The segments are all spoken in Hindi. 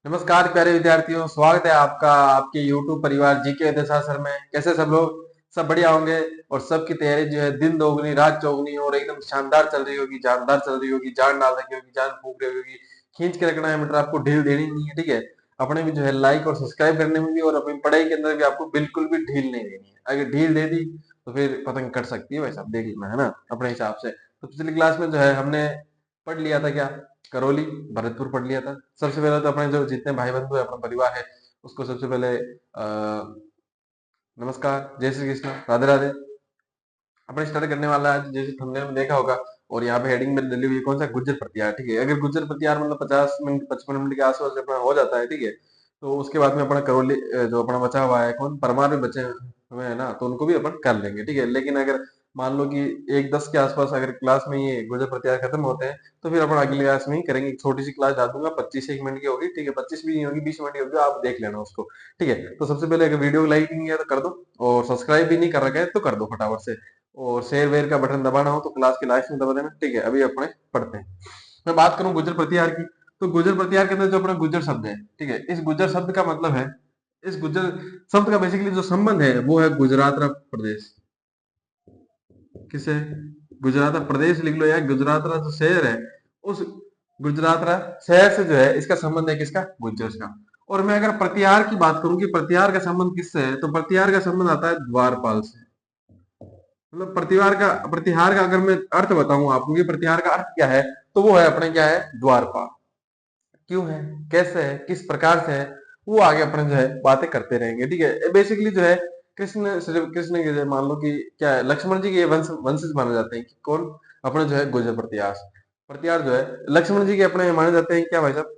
नमस्कार प्यारे विद्यार्थियों, स्वागत है आपका आपके YouTube परिवार जीके विद्यासागर सर में। कैसे सब लोग? सब बढ़िया होंगे। और सबकी तैयारी जो है दिन दोगुनी रात चौगुनी और एकदम शानदार चल रही होगी, जानदार चल रही होगी, जान डाल रही होगी, जान फूक रही होगी। खींच के रखना है, मतलब आपको ढील देनी नहीं है, ठीक है। अपने भी जो है लाइक और सब्सक्राइब करने में भी और अपनी पढ़ाई के अंदर भी आपको बिल्कुल भी ढील नहीं देनी है। अगर ढील दे दी तो फिर पतंग कट सकती है, वैसा देख लेना है ना अपने हिसाब से। तो पिछली क्लास में जो है हमने पढ़ लिया था क्या? करौली, भरतपुर पढ़ लिया था। सबसे पहले तो अपने जो जितने भाई बंधु है, अपना परिवार है, उसको सबसे पहले नमस्कार, जय श्री कृष्ण, राधे राधे। अपने स्टार्ट करने वाला है, जैसे थंबनेल में देखा होगा। और यहाँ पे हेडिंग में डली हुई है कौन सा? गुज्जर प्रत्याहार, ठीक है। अगर गुज्जर प्रत्याहार मतलब 50 मिनट 55 मिनट के आसपास अपना हो जाता है, ठीक है। तो उसके बाद में अपना करौली जो अपना बचा हुआ है, कौन परमार भी बचे हुए हैं ना, तो उनको भी अपन कर लेंगे, ठीक है। लेकिन अगर मान लो कि 1:10 के आसपास अगर क्लास में ये गुज्जर प्रत्याहार खत्म होते हैं, तो फिर अपन अगली क्लास में ही करेंगे। एक छोटी सी क्लास डाल दूंगा, 25 1 मिनट की होगी, ठीक है। 25 भी नहीं होगी, 20 मिनट की होगी, आप देख लेना उसको, ठीक है। तो सबसे पहले अगर वीडियो लाइक नहीं किया तो कर दो, और सब्सक्राइब भी नहीं कर रखा है तो कर दो फटाफट से। और शेयर वेयर का बटन दबाना हो तो क्लास के लास्ट में दबा देना, ठीक है। अभी अपने पढ़ते हैं। मैं बात करूं गुर्जर प्रत्याहार की, तो गुर्जर प्रत्याहार के अंदर जो अपना गुर्जर शब्द है, ठीक है, इस गुर्जर शब्द का मतलब है, इस गुर्जर शब्द का बेसिकली जो संबंध है वो है गुजरात प्रदेश। किसे? गुजरात प्रदेश लिख लो, या गुजरात जो शहर है, उस गुजरात शहर से जो है इसका संबंध है, किसका? गुर्जर का। और मैं अगर प्रत्याहार की बात करूं कि प्रत्याहार का संबंध किससे है, तो प्रत्याहार का संबंध आता है द्वारपाल से। मतलब प्रतिहार का अगर मैं अर्थ बताऊं आपको कि प्रतिहार का अर्थ क्या है, तो वो है अपने क्या है? द्वारपाल। क्यों है, कैसे है, किस प्रकार से है, वो आगे अपने जो है बातें करते रहेंगे, ठीक है। बेसिकली जो है कृष्ण, सिर्फ कृष्ण के मान लो कि क्या है, लक्ष्मण जी के वंशज माने जाते हैं कि कौन? अपने जो है गुर्जर प्रतिहार। प्रतिहार जो है लक्ष्मण जी के अपने माने जाते हैं क्या भाई साहब?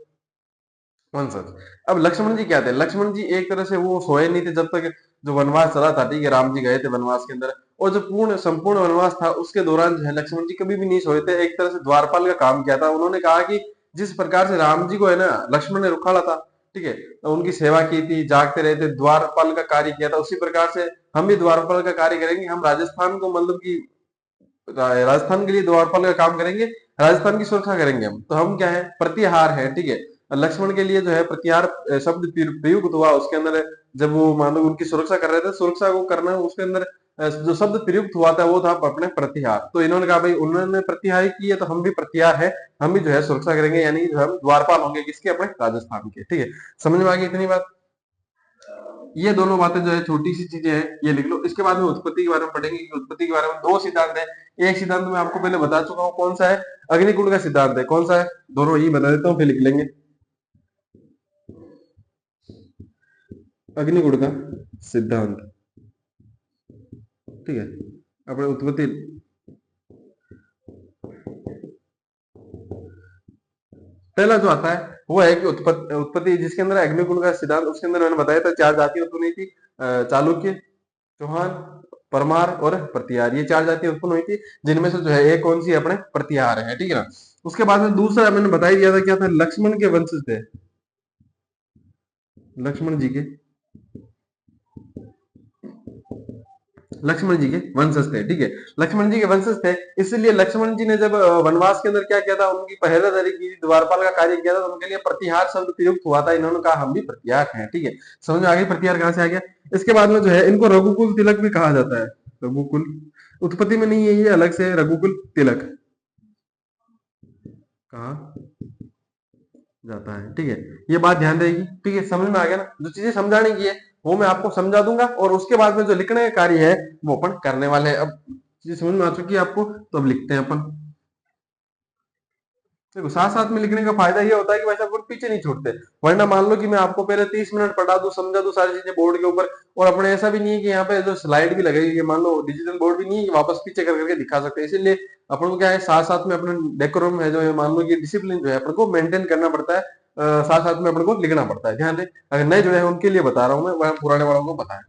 वंशज। अब लक्ष्मण जी क्या थे? लक्ष्मण जी एक तरह से वो सोए नहीं थे जब तक जो वनवास चला था, ठीक है। राम जी गए थे वनवास के अंदर, और जो पूर्ण संपूर्ण वनवास था उसके दौरान जो है लक्ष्मण जी कभी भी नहीं सोए थे। एक तरह से द्वारपाल का काम किया था। उन्होंने कहा कि जिस प्रकार से राम जी को है ना लक्ष्मण ने रुखाला था, ठीक है, तो उनकी सेवा की थी, जागते रहे थे, द्वारपाल का कार्य किया था, उसी प्रकार से हम भी द्वारपाल का कार्य करेंगे। हम राजस्थान को मतलब कि राजस्थान के लिए द्वारपाल का काम करेंगे, राजस्थान की सुरक्षा करेंगे हम। तो हम क्या है? प्रतिहार है, ठीक है। लक्ष्मण के लिए जो है प्रतिहार शब्द प्रयुक्त हुआ उसके अंदर। जब वो मान लो उनकी सुरक्षा कर रहे थे, सुरक्षा को करना उसके अंदर जो शब्द प्रयुक्त हुआ था वो था अपने प्रतिहार। तो इन्होंने कहा भाई उन्होंने प्रतिहार की है तो हम भी प्रतिहार है, हम भी जो है सुरक्षा करेंगे, यानी जो हम द्वारपाल होंगे किसके? अपने राजस्थान के, ठीक है। समझ में आ गई इतनी बात? ये दोनों बातें जो है छोटी सी चीजें हैं, ये लिख लो। इसके बाद में उत्पत्ति के बारे में पढ़ेंगे कि उत्पत्ति के बारे में दो सिद्धांत है। एक सिद्धांत मैं आपको पहले बता चुका हूँ, कौन सा है? अग्निकुंड का सिद्धांत है। कौन सा है? दोनों ही बता देता हूँ, फिर लिख लेंगे। अग्निकुंड का सिद्धांत, ठीक है। अपने उत्पत्ति, पहला जो आता है वो है कि उत्पत्ति, उत्पत्ति जिसके अंदर अग्निकुंड का सिद्धांत, उसके अंदर मैंने बताया था चार जातियां उत्पन्न हुई थी। चालुक्य, चौहान, परमार और प्रतिहार, ये चार जातियां उत्पन्न हुई थी, जिनमें से जो है एक कौन सी? अपने प्रतिहार है, ठीक है ना। उसके बाद में दूसरा मैंने बता ही दिया था, क्या था? लक्ष्मण के वंशज थे, लक्ष्मण जी के, लक्ष्मण जी के वंशज थे, ठीक है। लक्ष्मण जी के वंशज थे, इसलिए लक्ष्मण जी ने जब वनवास के अंदर क्या किया था, उनकी पहरेदारी की थी, द्वारपाल का कार्य किया था, तो उनके लिए प्रतिहार शब्द प्रयुक्त हुआ था। इन्होंने कहा हम भी प्रतिहार हैं, ठीक है। समझ में आ गई प्रतिहार कहां से आ गया? इसके बाद में जो है इनको रघुकुल तिलक भी कहा जाता है। रघुकुल उत्पत्ति में नहीं है, ये अलग से है, रघुकुल तिलक कहा जाता है, ठीक है। ये बात ध्यान रहेगी, ठीक है। समझ में आ गया ना? जो चीजें समझाने की है वो मैं आपको समझा दूंगा, और उसके बाद में जो लिखने का कार्य है वो अपन करने वाले हैं। अब चीजें समझ में आ चुकी है आपको, तो अब लिखते हैं अपन। देखो साथ साथ में लिखने का फायदा ये होता है कि वैसे अपन पीछे नहीं छूटते। वरना मान लो कि मैं आपको पहले 30 मिनट पढ़ा दूं, समझा दूं सारी चीजें बोर्ड के ऊपर, और अपने ऐसा भी नहीं है कि यहाँ पे जो स्लाइड भी लगेगी, मान लो डिजिटल बोर्ड भी नहीं है कि वापस पीछे कर करके दिखा सकते हैं। इसीलिए अपन को क्या है, साथ साथ में अपना डेकोरम है जो है, मान लो कि डिसिप्लिन जो है अपन को मेंटेन करना पड़ता है। साथ साथ में अपन को लिखना पड़ता है, ध्यान दे। अगर नए जुड़े हैं उनके लिए बता रहा हूँ मैं, वह पुराने वालों को बताया।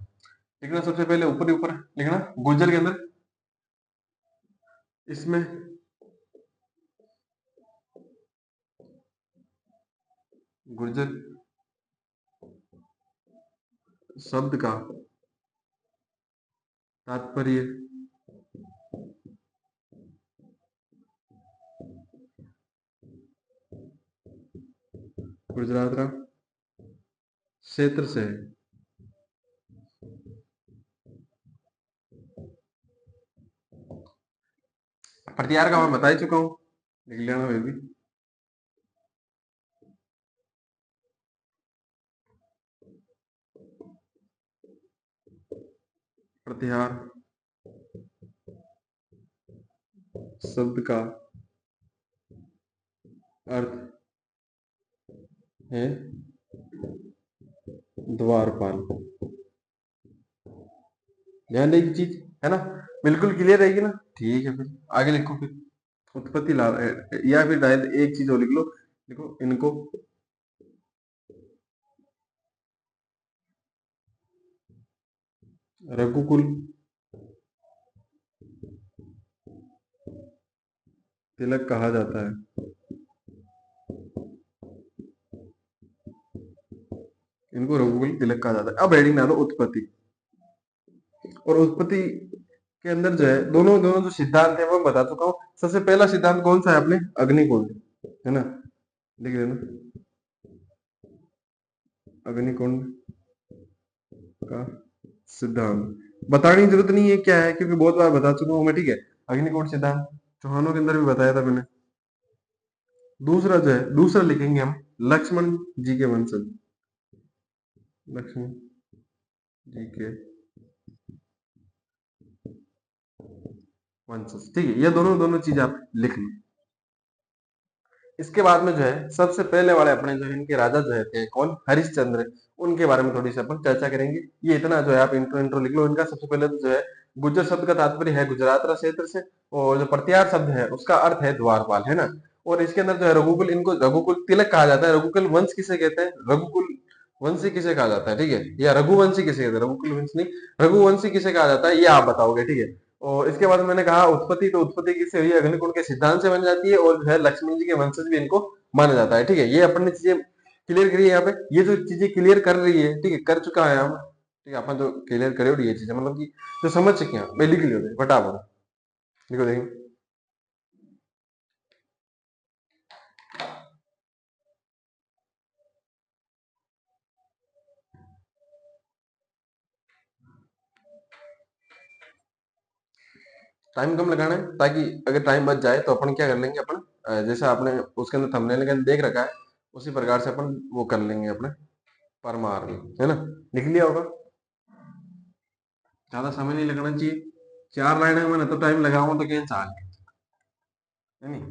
लिखना सबसे पहले ऊपर ही ऊपर लिखना, गुर्जर के अंदर, इसमें गुर्जर शब्द का तात्पर्य गुजरात क्षेत्र से। प्रतिहार का मैं बता ही चुका हूं, लिख लेना वे भी। प्रतिहार शब्द का अर्थ है द्वारपाल। ध्यान देगी चीज, है ना, बिल्कुल क्लियर रहेगी ना। ठीक है, फिर आगे लिखो फिर उत्पत्ति ला, या फिर शायद एक चीज और लिख लो, लिखो इनको रघुकुल तिलक कहा जाता है। इनको रघुकुल तिलक कहा जाता है। अब हेडिंग डालो उत्पत्ति। और उत्पत्ति के अंदर जो है दोनों दोनों जो सिद्धांत है वो मैं बता चुका हूँ। सबसे पहला सिद्धांत कौन सा है अपने, अग्निकुंड, है ना, लिख लेना अग्निकुंड का सिद्धांत। बताने की जरूरत नहीं है क्या है, क्योंकि बहुत बार बता चुका हूं मैं, ठीक है। अग्निकुंड सिद्धांत चौहानों के अंदर भी बताया था मैंने। दूसरा जो है, दूसरा लिखेंगे हम लक्ष्मण जी के वंशज, लक्ष्मण जी के वंशज, ठीक है। ये दोनों दोनों चीज आप लिख लो। इसके बाद में जो है सबसे पहले वाले अपने जो है इनके राजा जो है थे कौन, हरिश्चंद्र, उनके बारे में थोड़ी सी अपन चर्चा करेंगे। ये इतना जो है आप इंट्रो इंट्रो लिख लो इनका। सबसे पहले तो जो है गुज्जर शब्द का तात्पर्य है गुजरात क्षेत्र से, और जो प्रत्यार शब्द है उसका अर्थ है द्वारपाल, है ना। और इसके अंदर जो है रघुकुल, इनको रघुकुल तिलक कहा जाता है। रघुकुल वंश किसे कहते हैं, रघुकुल वंशी किसे कहा जाता है, ठीक है, या रघुवंशी किसे कहते हैं, रघुकुल वंश नहीं, रघुवंशी किसे कहा जाता है, ये आप बताओगे, ठीक है। और इसके बाद मैंने कहा उत्पत्ति, तो उत्पत्ति किससे हुई, अग्निकुंड के सिद्धांत से बन जाती है, और जो है लक्ष्मण जी के वंशज भी इनको माना जाता है, ठीक है। ये अपन ने चीजें क्लियर करी है यहाँ पे। ये जो चीजें क्लियर कर रही है, ठीक है, कर चुका है हम, ठीक है, अपन जो क्लियर करे ये चीजें, मतलब कि जो समझ चुके हैं पहले क्लियर है, फटाफट देखो देखिए। टाइम कम लगाना है, ताकि अगर टाइम बच जाए तो अपन क्या कर लेंगे, अपन जैसा आपने उसके अंदर थंबनेल के अंदर देख रखा है उसी प्रकार से अपन वो कर लेंगे अपने परमार में, है ना। लिख लिया होगा, ज्यादा समय नहीं लगना चाहिए। 4 लाइन है, मैंने तो टाइम लगाऊंगा तो क्या चाल है नहीं।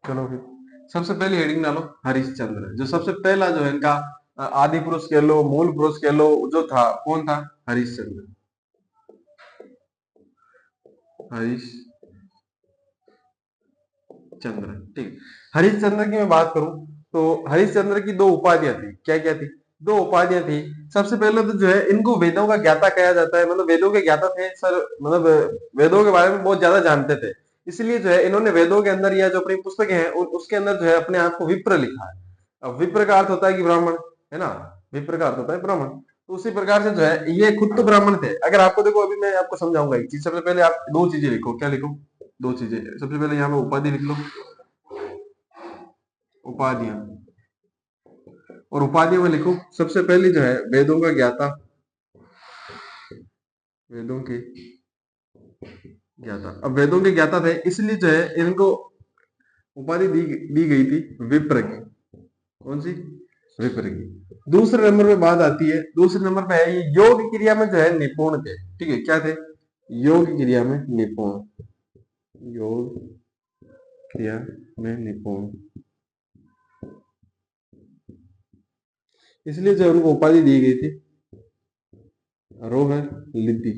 चलो फिर सबसे पहले हेडिंग डालो हरिश्चंद्र। जो सबसे पहला जो है इनका आदि पुरुष कह लो, मूल पुरुष कह लो, जो था कौन था, हरिश्चंद्र। हरिश्चंद्र, ठीक। हरिश्चंद्र की मैं बात करूं तो हरिश्चंद्र की दो उपाधियां थी, क्या क्या थी, दो उपाधियां थी। सबसे पहले तो जो है इनको वेदों का ज्ञाता कहा जाता है, मतलब वेदों के ज्ञाता थे सर, मतलब वेदों के बारे में बहुत ज्यादा जानते थे। इसलिए जो है इन्होंने वेदों के अंदर या जो अपनी पुस्तकें हैं उसके अंदर जो है अपने आप को विप्र लिखा है। अब विप्र का अर्थ होता है कि ब्राह्मण, है ना, विप्र का अर्थ होता है ब्राह्मण। तो उसी प्रकार से जो है ये खुद तो ब्राह्मण थे। अगर आपको देखो अभी मैं आपको समझाऊंगा एक चीज। सबसे पहले आप दो चीजें लिखो, क्या लिखो, दो चीजें। सबसे पहले यहाँ पे उपाधि लिख लो, उपाधियां। और उपाधियों में लिखो सबसे पहली जो है वेदों का ज्ञाता, वेदों के ज्ञाता। अब वेदों के ज्ञाता थे इसलिए जो है इनको उपाधि दी गई थी विप्र की। कौन सी, विप्र की। दूसरे नंबर पे बात आती है, दूसरे नंबर पे है ये योग क्रिया में जो है निपुण थे, ठीक है। क्या थे, योग क्रिया में निपुण, योग क्रिया में निपुण, इसलिए जो उनको उपाधि दी गई थी रोहन लिद्धि,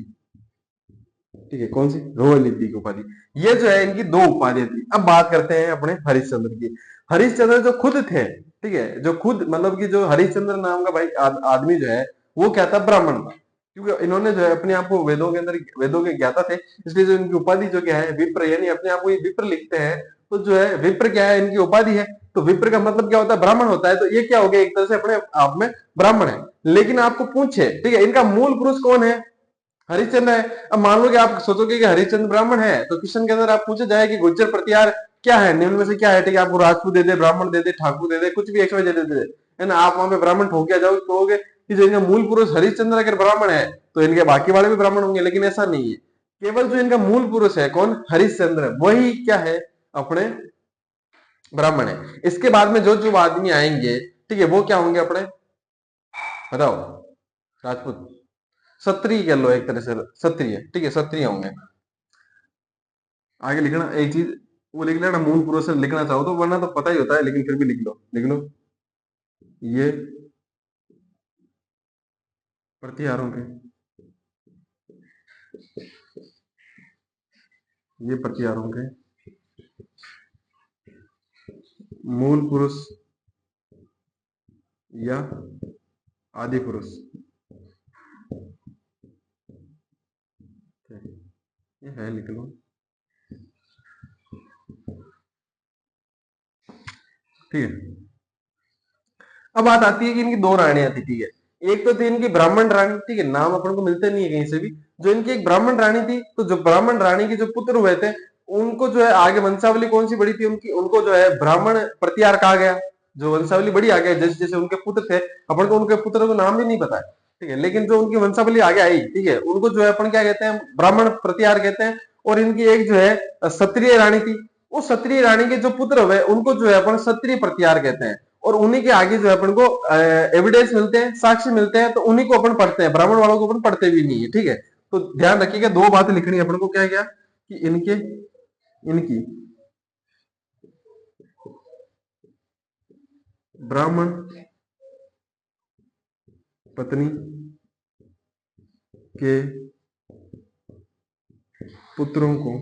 ठीक है। कौन सी, रोहन लिद्धि की उपाधि। ये जो है इनकी दो उपाधियां थी। अब बात करते हैं अपने हरिश्चंद्र की। हरिश्चंद्र जो खुद थे, ठीक है, जो खुद मतलब कि जो हरिश्चंद्र नाम का भाई आदमी जो है वो क्या था, ब्राह्मण था। क्योंकि इन्होंने जो है अपने आप को वेदों के अंदर, वेदों के ज्ञाता थे, इसलिए जो इनकी उपाधि जो क्या है विप्र, यानी अपने आप को ये विप्र लिखते हैं। तो जो है विप्र क्या है, इनकी उपाधि है। तो विप्र का मतलब क्या होता है, ब्राह्मण होता है। तो ये क्या हो गया, एक तरह से अपने आप में ब्राह्मण है। लेकिन आपको पूछे, ठीक है, इनका मूल पुरुष कौन है, हरिश्चंद्र है। अब मान लो कि आप सोचोगे कि हरिश्चंद्र ब्राह्मण है, तो क्वेश्चन के अंदर आप पूछे जाए कि गुज्जर प्रतिहार क्या है, निम्न में से क्या है, ठीक है, आपको राजपूत दे दे, ब्राह्मण दे दे, ठाकुर दे दे, कुछ भी एक्स वाई जेड दे दे, है ना, आप वहां पे ब्राह्मण ठोक के जाओगे, कहोगे कि जो इनका मूल पुरुष हरिश्चंद्र अगर ब्राह्मण है तो इनके बाकी वाले भी ब्राह्मण होंगे, लेकिन ऐसा नहीं है। केवल जो इनका मूल पुरुष है कौन, हरिश्चंद्र, वही क्या है, अपने ब्राह्मण है। इसके बाद में जो जो आदमी आएंगे, ठीक है, वो क्या होंगे अपने, बताओ, राजपूत, क्षत्रिय कह लो एक तरह से, क्षत्रिय, ठीक है, क्षत्रिय होंगे। आगे लिखना एक चीज, वो लिख लेना मूल पुरुष से लिखना चाहो तो, वरना तो पता ही होता है, लेकिन फिर भी लिख लो, लिख लो, ये प्रतिहारों के, ये प्रतिहारों के मूल पुरुष या आदि पुरुष, ये है, लिख लो, ठीक है। अब बात आती है कि इनकी दो रानियां थी, ठीक है, एक तो थी इनकी ब्राह्मण रानी, ठीक है, नाम अपन को मिलते नहीं है कहीं से भी, जो इनकी एक ब्राह्मण रानी थी, तो जो ब्राह्मण रानी के जो पुत्र हुए थे, उनको जो है आगे वंशावली कौन सी बड़ी थी उनकी, उनको जो है ब्राह्मण प्रतिहार कहा गया, जो वंशावली बड़ी आ गया, जैसे जैसे उनके पुत्र थे, अपन को उनके पुत्र को नाम भी नहीं पता है, ठीक है, लेकिन जो उनकी वंशावली आगे आई, ठीक है, उनको जो है अपन क्या कहते हैं, ब्राह्मण प्रतिहार कहते हैं। और इनकी एक जो है क्षत्रिय रानी थी, उस क्षत्रिय रानी के जो पुत्र हुए उनको जो है अपन क्षत्रिय प्रतिहार कहते हैं। और उन्हीं के आगे जो है अपन को एविडेंस मिलते हैं, साक्ष्य मिलते हैं, तो उन्हीं को अपन पढ़ते हैं, ब्राह्मण वालों को अपन पढ़ते भी नहीं है, ठीक है। तो ध्यान रखिएगा, दो बातें लिखनी है अपन को, क्या क्या, कि इनके, इनकी ब्राह्मण पत्नी के पुत्रों को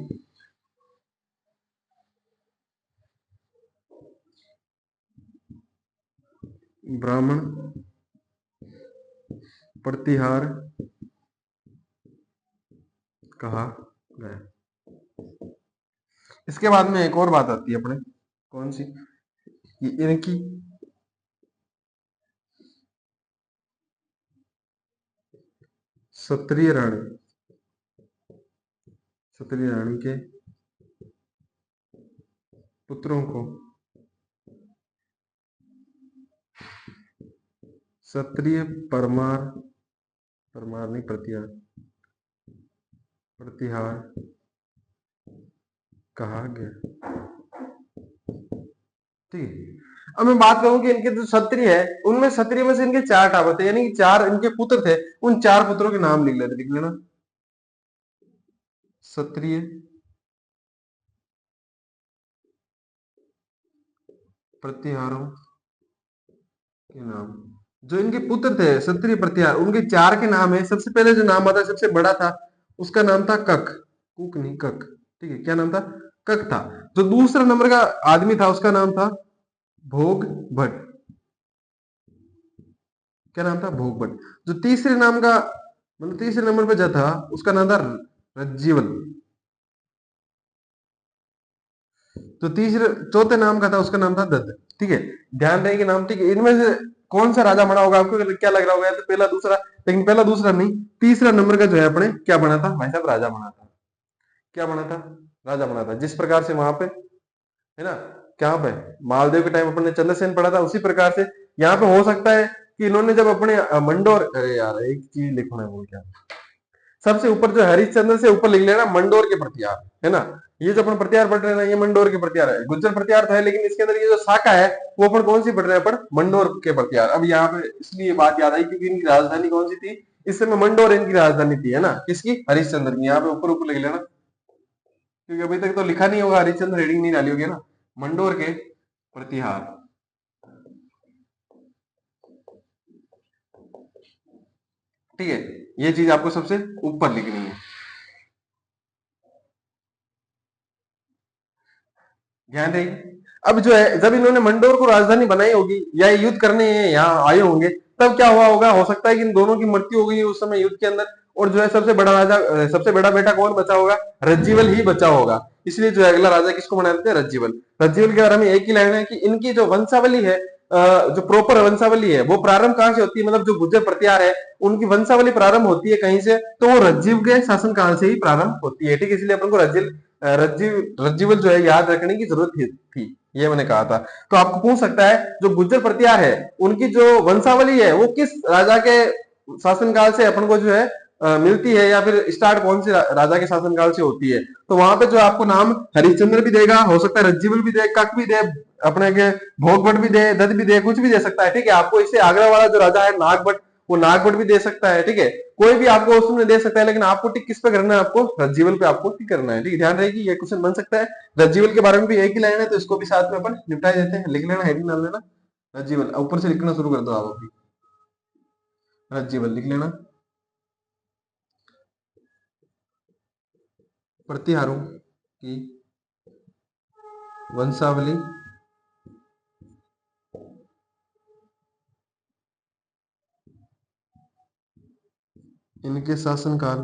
ब्राह्मण प्रतिहार कहा गया। इसके बाद में एक और बात आती है अपने, कौन सी, कि इनकी क्षत्रिय रानी, क्षत्रिय रानी के पुत्रों को क्षत्रिय परमार, परमार नहीं, प्रतिहार, प्रतिहार कहा गया, ठीक है। अब मैं बात करूं कि इनके जो क्षत्रिय है, उनमें क्षत्रिय में से इनके चार टावर थे, यानी कि चार इनके पुत्र थे, उन चार पुत्रों के नाम लिख लेते, लिख लेना, क्षत्रिय प्रतिहारों के नाम, जो इनके पुत्र थे क्षत्रिय प्रतिहार, उनके चार के नाम है। सबसे पहले जो नाम आता है, सबसे बड़ा था, उसका नाम था कक, कुक नहीं, कक, ठीक है, क्या नाम था, कक था। जो दूसरा नंबर का आदमी था, उसका नाम था भोग भट्ट, क्या नाम था, भोग भट्ट। जो तीसरे नाम का, मतलब तीसरे नंबर पे जो था, उसका नाम था रज्जीवल। तो तीसरे चौथे नाम का था, उसका नाम था दत्त, ठीक है। ध्यान रहे कि नाम, ठीक है, इनमें से कौन सा राजा बना होगा, आपको क्या लग रहा होगा, तो पहला दूसरा, लेकिन पहला दूसरा नहीं, तीसरा नंबर का जो है अपने क्या बना था भाई साहब, राजा बना था, क्या बना था, राजा बना था। जिस प्रकार से वहां पे, है ना, क्या पे मालदेव के टाइम अपन ने चंद्रसेन पढ़ा था, उसी प्रकार से यहाँ पे हो सकता है कि इन्होंने जब अपने मंडोर, अरे यार एक चीज लिखना है, बोल क्या, सबसे ऊपर जो हरिश्चंद्र से ऊपर लिख लेना मंडोर के प्रतिहार, है ना, ये जो अपन प्रतिहार पढ़ रहे हैं ना, ये मंडोर के प्रतिहार है, गुज्जर प्रतिहार था, लेकिन इसके अंदर ये जो शाखा है, वो अपन कौन सी पढ़ रहे हैं, अपन मंडोर के प्रतिहार। अब यहाँ पे इसलिए बात याद आई क्योंकि इनकी राजधानी कौन सी थी, इस समय मंडोर इनकी राजधानी थी, है ना, किसकी, हरिश्चंद्र की। यहाँ पे ऊपर ऊपर लिख लेना, क्योंकि अभी तक तो लिखा नहीं होगा, हरिश्चंद्र हेडिंग नहीं डाली होगी ना, मंडोर के प्रतिहार, ठीक है, ये चीज आपको सबसे ऊपर लिखनी है, ध्यान रही। अब जो है, जब इन्होंने मंडोर को राजधानी बनाई होगी या युद्ध करने यहाँ आए होंगे, तब क्या हुआ होगा, हो सकता है कि इन दोनों की मृत्यु हो गई उस समय युद्ध के अंदर, और जो है सबसे बड़ा राजा, सबसे बड़ा बेटा कौन बचा होगा, रज्जीवल ही बचा होगा। इसलिए जो है अगला राजा किसको बना देते हैं, रज्जीवल। रज्जीवल के बारे में एक ही लाइन है कि इनकी जो वंशावली है, जो प्रॉपर वंशावली है वो प्रारंभ कहां से होती है, मतलब जो गुर्जर प्रतिहार है उनकी वंशावली प्रारंभ होती है कहीं से, तो वो रज्जीव के शासनकाल से ही प्रारंभ होती है। ठीक है, इसलिए अपन को रज्जीवल जो है याद रखने की जरूरत थी, ये मैंने कहा था। तो आपको पूछ सकता है जो गुर्जर प्रतिहार है उनकी जो वंशावली है वो किस राजा के शासनकाल से अपन को जो है मिलती है, या फिर स्टार्ट कौन से राजा के शासनकाल से होती है। तो वहां पे जो आपको नाम हरिश्चंद्र भी देगा, हो सकता है रज्जीवल भी दे, कक भी दे, अपने के भोगभट भी दे, दत्त भी दे, कुछ भी दे सकता है। ठीक है, आपको इससे आगरा वाला जो राजा है नागभट, वो नागभट भी दे सकता है। ठीक है, कोई भी आपको उसमें दे सकता है, लेकिन आपको टिक किस पे करना है, आपको रज्जीवल पे आपको टिक करना है। ठीक है, ध्यान रहेगी, ये क्वेश्चन बन सकता है। रज्जीवल के बारे में भी एक ही लाइन है, तो इसको भी साथ में अपन निपटा देते हैं। लिख लेना, हेडिंग डाल लेना रज्जीवल, ऊपर से लिखना शुरू कर दो आप अभी, रज्जीवल लिख लेना। प्रतिहारों की वंशावली इनके शासनकाल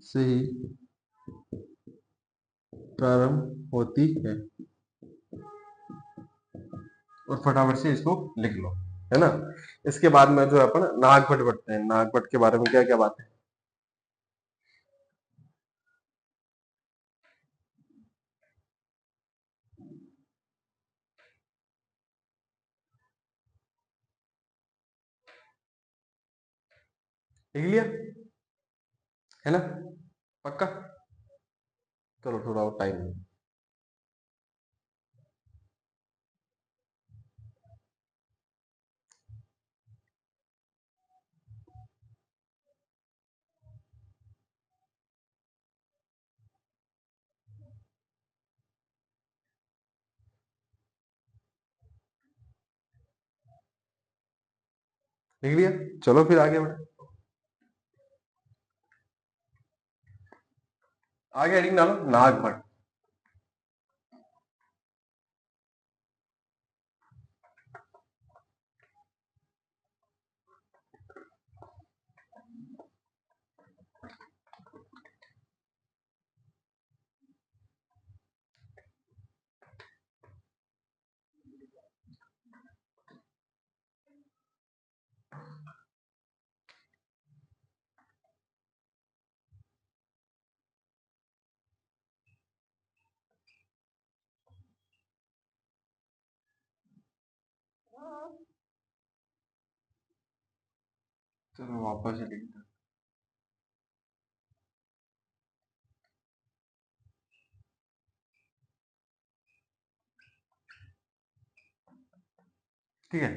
से ही प्रारंभ होती है। और फटाफट से इसको लिख लो, है ना। इसके बाद में जो है अपन नागभट बढ़ते हैं, नागभट के बारे में क्या क्या बात है। लिख लिया, है ना, पक्का। चलो थोड़ा और टाइम लिख लिया। चलो फिर आगे बढ़े, आगे हेडिंग डालो नागभट। चलो वापस से लिखते हैं। ठीक है,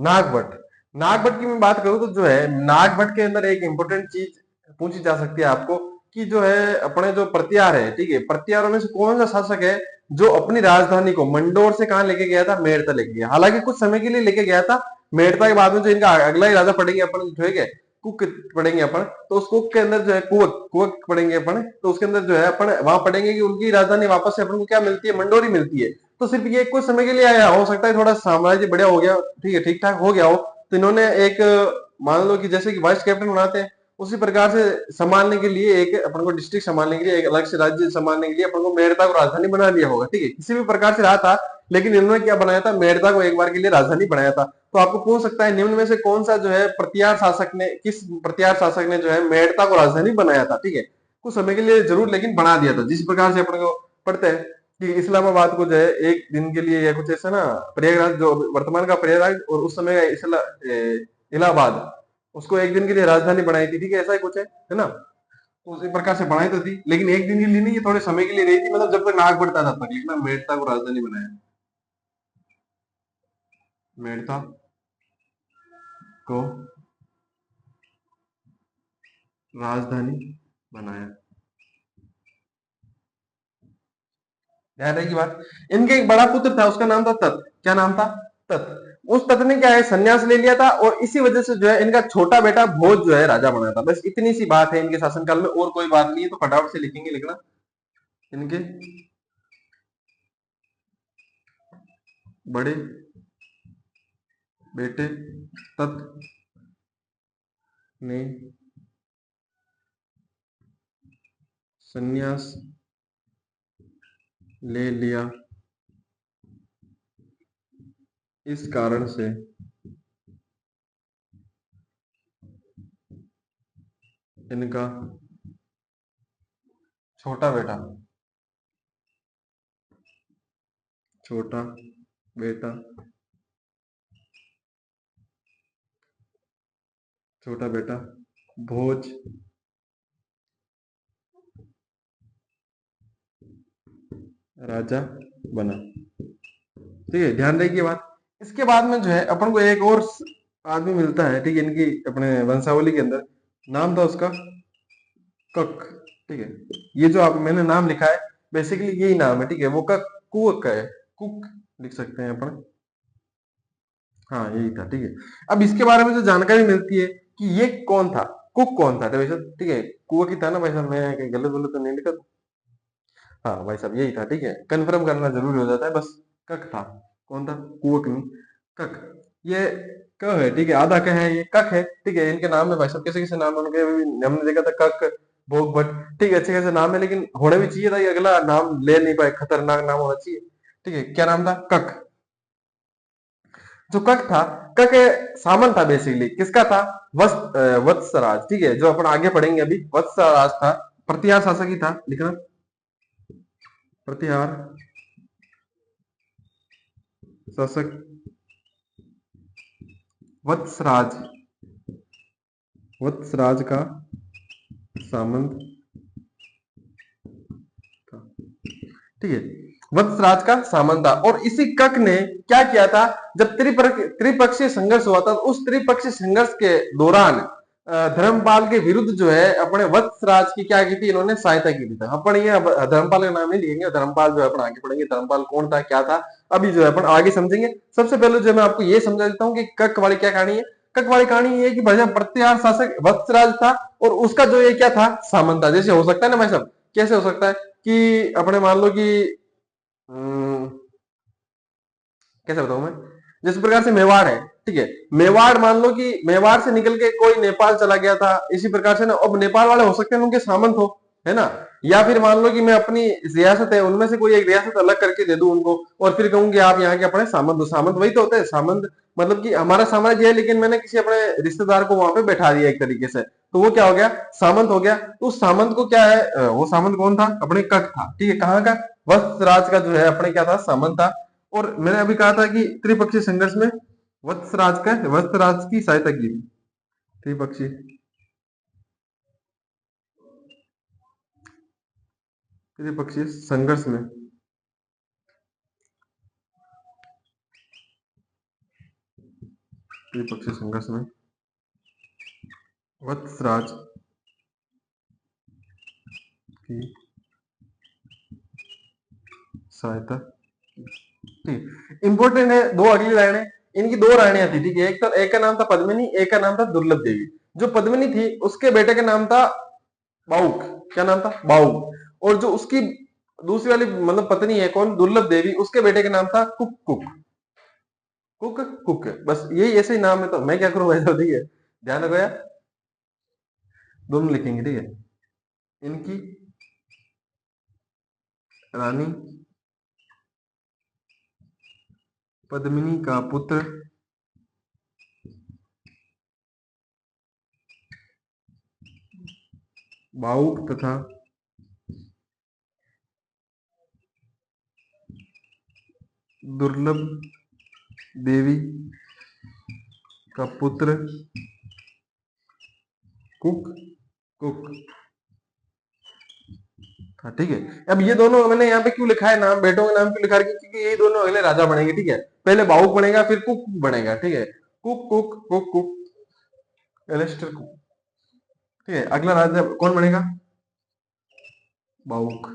नागभट। नागभट की मैं बात करूं तो जो है नागभट के अंदर एक इंपॉर्टेंट चीज पूछी जा सकती है आपको, कि जो है अपने जो प्रत्यार है, ठीक है, प्रत्यारों में से कौन सा शासक है जो अपनी राजधानी को मंडोर से कहां लेके गया था, मेड़ता लेके गया। हालांकि कुछ समय के लिए लेके गया था, मेड़ता के बाद में जो इनका अगला ही राजा पढ़ेंगे अपन, ठीक है, कुक पढ़ेंगे अपन, तो उस कुक के अंदर जो है कुवक कुवक पढ़ेंगे अपन, तो उसके अंदर जो है अपन वहां पढ़ेंगे कि उनकी राजधानी वापस से अपन को क्या मिलती है, मंडोरी मिलती है। तो सिर्फ ये कुछ समय के लिए आया, हो सकता है थोड़ा साम्राज्य बढ़िया हो गया, ठीक है, ठीक ठाक हो गया हो, तो इन्होंने एक मान लो कि जैसे कि वाइस कैप्टन बनाते हैं उसी प्रकार से संभालने के लिए, एक अपन को डिस्ट्रिक्ट संभालने के लिए, एक अलग से राज्य संभालने के लिए अपन को मेड़ता को राजधानी बना लिया होगा। ठीक है, किसी भी प्रकार से रहा था, लेकिन इन्होंने क्या बनाया था, मेड़ता को एक बार के लिए राजधानी बनाया था। तो आपको पूछ सकता है निम्न में से कौन सा जो है प्रतिहार शासक ने, किस प्रतिहार शासक ने जो है मेड़ता को राजधानी बनाया था। ठीक है, कुछ समय के लिए जरूर लेकिन बना दिया था, जिस प्रकार से अपन को पढ़ते हैं कि इस्लामाबाद को जो है एक दिन के लिए या कुछ ऐसा ना, प्रयागराज जो वर्तमान का प्रयागराज और उस समय का इलाहाबाद, उसको एक दिन के लिए राजधानी बनाई थी। ठीक है, ऐसा ही कुछ है ना। तो उसी प्रकार से बनाई तो थी, लेकिन एक दिन के लिए नहीं, ये थोड़े समय के लिए रही थी, मतलब जब तक नाग बढ़ता था तब तक, लेकिन मेड़ता को राजधानी बनाया, मेड़ता को राजधानी बनाया। ध्यान रहे की बात। इनके एक बड़ा पुत्र था, उसका नाम था तत्, क्या नाम था, तत्। उस तत् ने क्या है संन्यास ले लिया था, और इसी वजह से जो है इनका छोटा बेटा भोज जो है राजा बना था। बस इतनी सी बात है इनके शासनकाल में, और कोई बात नहीं है, तो फटाफट से लिखेंगे, लिखना इनके बड़े बेटे तत् ने संन्यास ले लिया इस कारण से इनका छोटा बेटा छोटा बेटा छोटा बेटा भोज राजा बना। ठीक है, ध्यान रखिए बात। इसके बाद में जो है अपन को एक और आदमी मिलता है, ठीक है, इनकी अपने वंशावली के अंदर। नाम था उसका कक। ठीक है, ये जो आप मैंने नाम लिखा है बेसिकली यही नाम है। ठीक है, वो कक कुक है, कुक लिख सकते हैं अपन। हाँ यही था। ठीक है, अब इसके बारे में जो जानकारी मिलती है कि ये कौन था, कुक कौन था, तो भाई साहब ठीक है, कुक ही था ना भाई साहब, मैं कहीं गलत गलत तो नहीं लिखा। हाँ भाई साहब यही था। ठीक है, कंफर्म करना जरूरी हो जाता है बस। कक था। कौन था, कुक नहीं, कक। ये क है, ठीक है, आधा क है, ये कक है। ठीक है, इनके नाम में भाई साहब कैसे कैसे नाम है उनके, अभी हमने देखा था कक, भोग भट्ट। ठीक है, अच्छे खासे नाम है, लेकिन होने भी चाहिए था, ये अगला नाम ले नहीं पाए, खतरनाक नाम होना चाहिए। ठीक है, क्या नाम था, कक। जो कक था, कक सामंत था बेसिकली, किसका था, वत्सराज। ठीक है, जो अपन आगे पढ़ेंगे अभी, वत्सराज था, प्रतिहार शासक ही था, लिखना प्रतिहार शासक वत्सराज, वत्सराज का सामंत था। ठीक है, वत्सराज का सामंत था, और इसी कक ने क्या किया था, जब त्रिपक्षीय संघर्ष हुआ था, उस त्रिपक्षीय संघर्ष के दौरान धर्मपाल के विरुद्ध जो है अपने वत्सराज की क्या की थी, इन्होंने सहायता की थी। अपन ये धर्मपाल का नाम नहीं लिखेंगे, धर्मपाल जो है अपन आगे पढ़ेंगे, धर्मपाल कौन था क्या था, अभी जो है अपन आगे समझेंगे। सबसे पहले जो मैं आपको ये समझा देता हूँ कि कक वाली क्या कहानी है। कक वाली कहानी ये है कि भैया प्रतिहार शासक वत्सराज था, और उसका जो ये क्या था, सामंत था। जैसे हो सकता है ना भाई साहब, कैसे हो सकता है कि अपने मान लो कि हम्म, कैसे बताऊं मैं, जिस प्रकार से मेवाड़ है, ठीक है, मेवाड़ मान लो कि मेवाड़ से निकल के कोई नेपाल चला गया था, इसी प्रकार से ना, अब नेपाल वाले हो सकते हैं उनके सामंत हो, है ना। या फिर मान लो कि मैं अपनी रियासत है उनमें से कोई एक रियासत अलग करके दे दूं उनको, और फिर कहूं कि आप यहाँ के अपने सामंत हो। सामंत वही तो होते हैं, सामंत मतलब कि हमारा साम्राज्य है, लेकिन मैंने किसी अपने रिश्तेदार को वहां पे बैठा दिया एक तरीके से, तो वो क्या हो गया, सामंत हो गया। तो उस सामंत को क्या है, वो सामंत कौन था, अपने कक था। ठीक है, कहाँ का, वत्सराज का जो है अपने क्या था, सामंत था। और मैंने अभी कहा था कि त्रिपक्षीय संघर्ष में वत्सराज की सहायता की थी। त्रिपक्षीय त्रिपक्षीय संघर्ष में त्रिपक्षीय संघर्ष में वत्सराज की सहायता। ठीक, इंपॉर्टेंट है, दो अगली लाइनें, इनकी दो रानियां थी। ठीक है, एक का नाम था पद्मिनी, एक का नाम था दुर्लभ देवी। जो पद्मिनी थी उसके बेटे का नाम था बाउक। क्या नाम था, बाउक। और जो उसकी दूसरी वाली मतलब पत्नी है कौन, दुर्लभ देवी, उसके बेटे का नाम था कुक कुक। कुक कुक, बस यही ऐसे ही नाम है, तो मैं क्या करूं वैसा। ठीक है, ध्यान रखो यार, दोनों लिखेंगे। ठीक है, इनकी रानी पद्मिनी का पुत्र बाउक तथा दुर्लभ देवी का पुत्र कुक कुक था। ठीक है, अब ये दोनों मैंने यहाँ पे क्यों लिखा है नाम, बेटों के नाम क्यों लिखा है, क्योंकि ये दोनों अगले राजा बनेंगे। ठीक है, पहले बाउक बनेगा, फिर कुक बनेगा। ठीक है, cook cook cook cook, Alastair cook. ठीक है, अगला राजा कौन बनेगा, बाउक।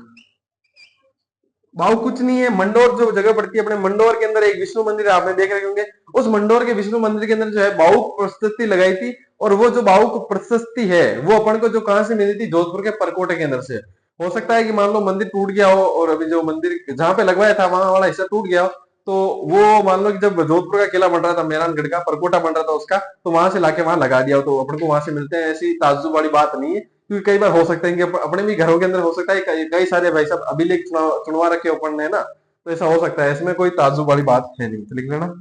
भाव कुछ नहीं है, मंडोर जो जगह पड़ती है अपने, मंडोर के अंदर एक विष्णु मंदिर है, आपने देख रहे होंगे। उस मंडोर के विष्णु मंदिर के अंदर जो है भावुक प्रशस्ति लगाई थी, और वो जो भावुक प्रशस्ति है वो अपन को जो कहां से मिली थी, जोधपुर के परकोटे के अंदर से। हो सकता है कि मान लो मंदिर टूट गया हो, और अभी जो मंदिर जहां पे लगवाया था वहां वाला हिस्सा टूट गया हो, तो वो मान लो कि जब जोधपुर का किला बन रहा था, मेहरानगढ़ का परकोटा बन रहा था उसका, तो वहां से लाके वहां लगा दिया हो, तो अपन को वहां से मिलते हैं, ऐसी ताज्जुब वाली बात नहीं है। क्योंकि कई बार हो सकता है कि अपने भी घरों के अंदर हो सकता है कई सारे भाई साहब अभिलेख चुनवा रखे अपन ने ना, तो ऐसा हो सकता है, इसमें कोई ताज्जुब वाली बात है नहीं, तो लिख लेना।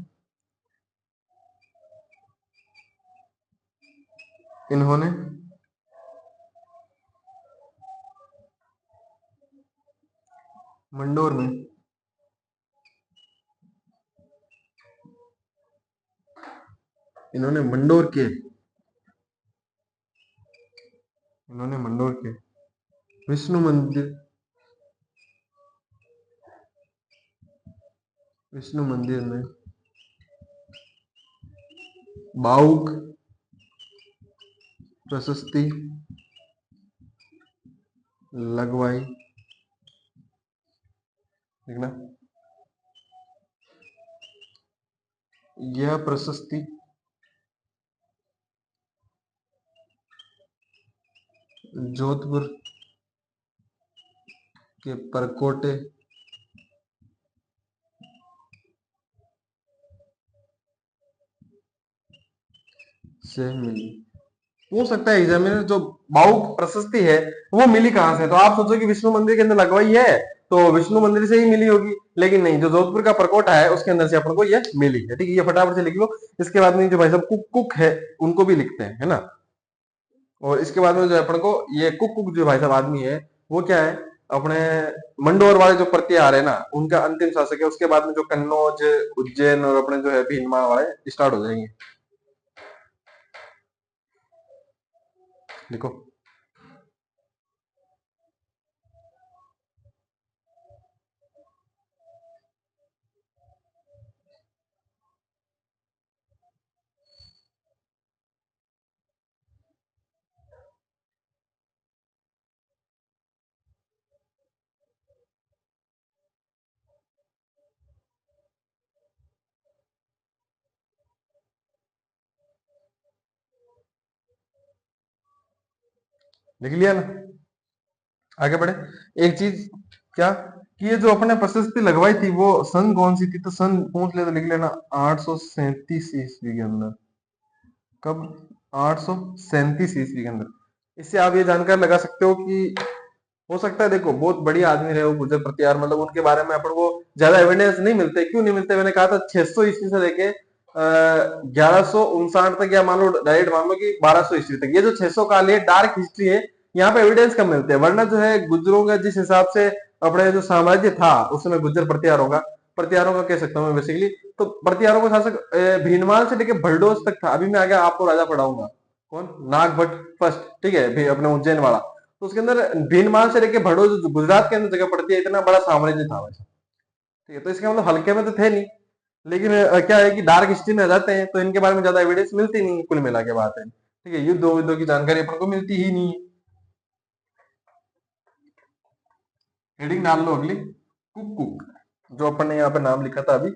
इन्होंने मंडोर में इन्होंने मंडोर के इन्होंने मंडोर के विष्णु मंदिर विष्णु मंदिर में बाउक प्रशस्ति लगवाई, देखना, यह प्रशस्ति जोधपुर के परकोटे से मिली। हो सकता है एग्जामिनर जो बाउक प्रशस्ति है वो मिली कहां से, तो आप सोचो कि विष्णु मंदिर के अंदर लगवाई है तो विष्णु मंदिर से ही मिली होगी, लेकिन नहीं, जो जोधपुर का परकोटा है उसके अंदर से अपन को ये मिली है। ठीक है, ये फटाफट से लिख लो। इसके बाद में जो भाई साहब कुक कुक है उनको भी लिखते हैं, है ना। और इसके बाद में जो अपन को ये कुक कुक जो भाई साहब आदमी है वो क्या है, अपने मंडोर वाले जो प्रत्याहार है ना उनका अंतिम शासक है। उसके बाद में जो कन्नौज, उज्जैन और अपने जो है भीनमार वाले स्टार्ट हो जाएंगे। देखो लिख लिया ना, आगे बढ़े। एक चीज क्या कि ये जो अपने प्रशस्ति लगवाई थी वो सन कौन सी थी, तो सन पूछ ले तो लिख लेना 837 ईस्वी के अंदर। कब? 837 ईस्वी के अंदर। इससे आप ये जानकर लगा सकते हो कि हो सकता है, देखो बहुत बढ़िया आदमी रहे वो गुर्जर प्रत्यार, मतलब उनके बारे में अपन को ज्यादा एविडेंस नहीं मिलते। क्यों नहीं मिलते? मैंने कहा था 600 ईस्वी से लेके 1159 तक, या मान लो डायरेक्ट मान लो कि 1200 ईस्वी तक, ये जो 600 काल है डार्क हिस्ट्री है, यहाँ पे एविडेंस कम मिलते हैं। वरना जो है गुज्जरों का जिस हिसाब से अपने जो साम्राज्य था उस समय गुज्जर प्रत्यारों का कह सकता हूँ मैं बेसिकली। तो प्रत्यारों का शासक भीनमाल से लेके भलडोस तक था। अभी मैं आगे आपको राजा पढ़ाऊंगा, कौन? नागभट्ट फर्स्ट, ठीक है, अपने उज्जैन वाला। तो उसके अंदर भीनमाल से लेके भड़ो जो गुजरात के अंदर जगह पड़ती है, इतना बड़ा साम्राज्य था वैसा। ठीक है, तो इसके मतलब हल्के में तो थे नहीं, लेकिन क्या है कि डार्क हिस्ट्री में आ जाते हैं तो इनके बारे में ज्यादा एविडेंस मिलती नहीं, कुल मिला के बात है। ठीक है, युद्धों की जानकारी अपन को मिलती ही नहीं है। हेडिंग डाल लो अगली, कुक कुक, जो अपन ने यहाँ पे नाम लिखा था अभी,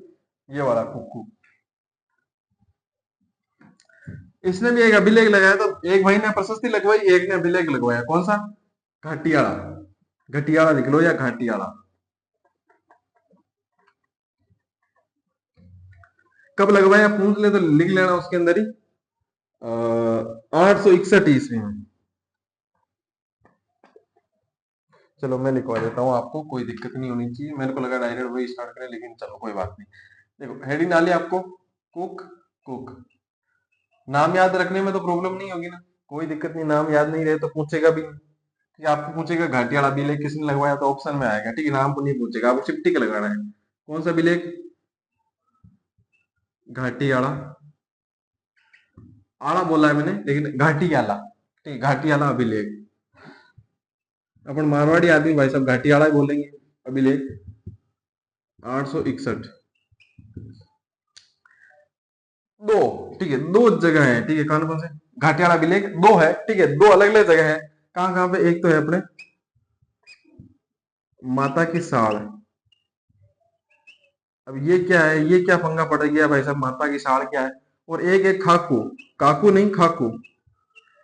ये वाला कुक कुक। इसने भी एक अभिलेख लगाया, तो एक भाई ने प्रशस्ति लगवाई, एक ने अभिलेख लगवाया। कौन सा? घाटियाला। घटियाला लिख लो या घाटियाला। कब लगवाया पूछ ले तो लिख लेना उसके अंदर ही 861 ईस्वी में। चलो मैं लिखवा देता हूँ आपको, कोई दिक्कत नहीं होनी चाहिए। मेरे को लगा डायरेक्ट वही स्टार्ट करें, लेकिन चलो कोई बात नहीं। देखो हेडिंग डाली आपको, कुक कुक। नाम याद रखने में तो प्रॉब्लम नहीं होगी ना, कोई दिक्कत नहीं। नाम याद नहीं रहे तो पूछेगा भी नहीं। ठीक है, आपको पूछेगा घाटियाला अभिलेख किसने लगवाया, तो ऑप्शन में आएगा। ठीक है, नाम को नहीं पूछेगा, आपको सिर्फ टिक लगाना है। कौन सा अभिलेख? घाटियाला। आला बोला है मैंने, लेकिन घाटियाला। ठीक है, घाटियाला अभिलेख। अपन मारवाड़ी आदमी भाई साहब घाटियाला ही बोलेंगे। अभिलेख 861। दो, ठीक है, दो जगह है। ठीक है, कौन कौन से? घाटियाला अभिलेख दो है। ठीक है, दो अलग अलग जगह है। कहाँ कहाँ पे? एक तो है अपने माता की साड़। अब ये क्या है, ये क्या पंगा पड़ गया भाई साहब, माता की साड़ क्या है? और एक एक खाकू, काकू नहीं खाकू।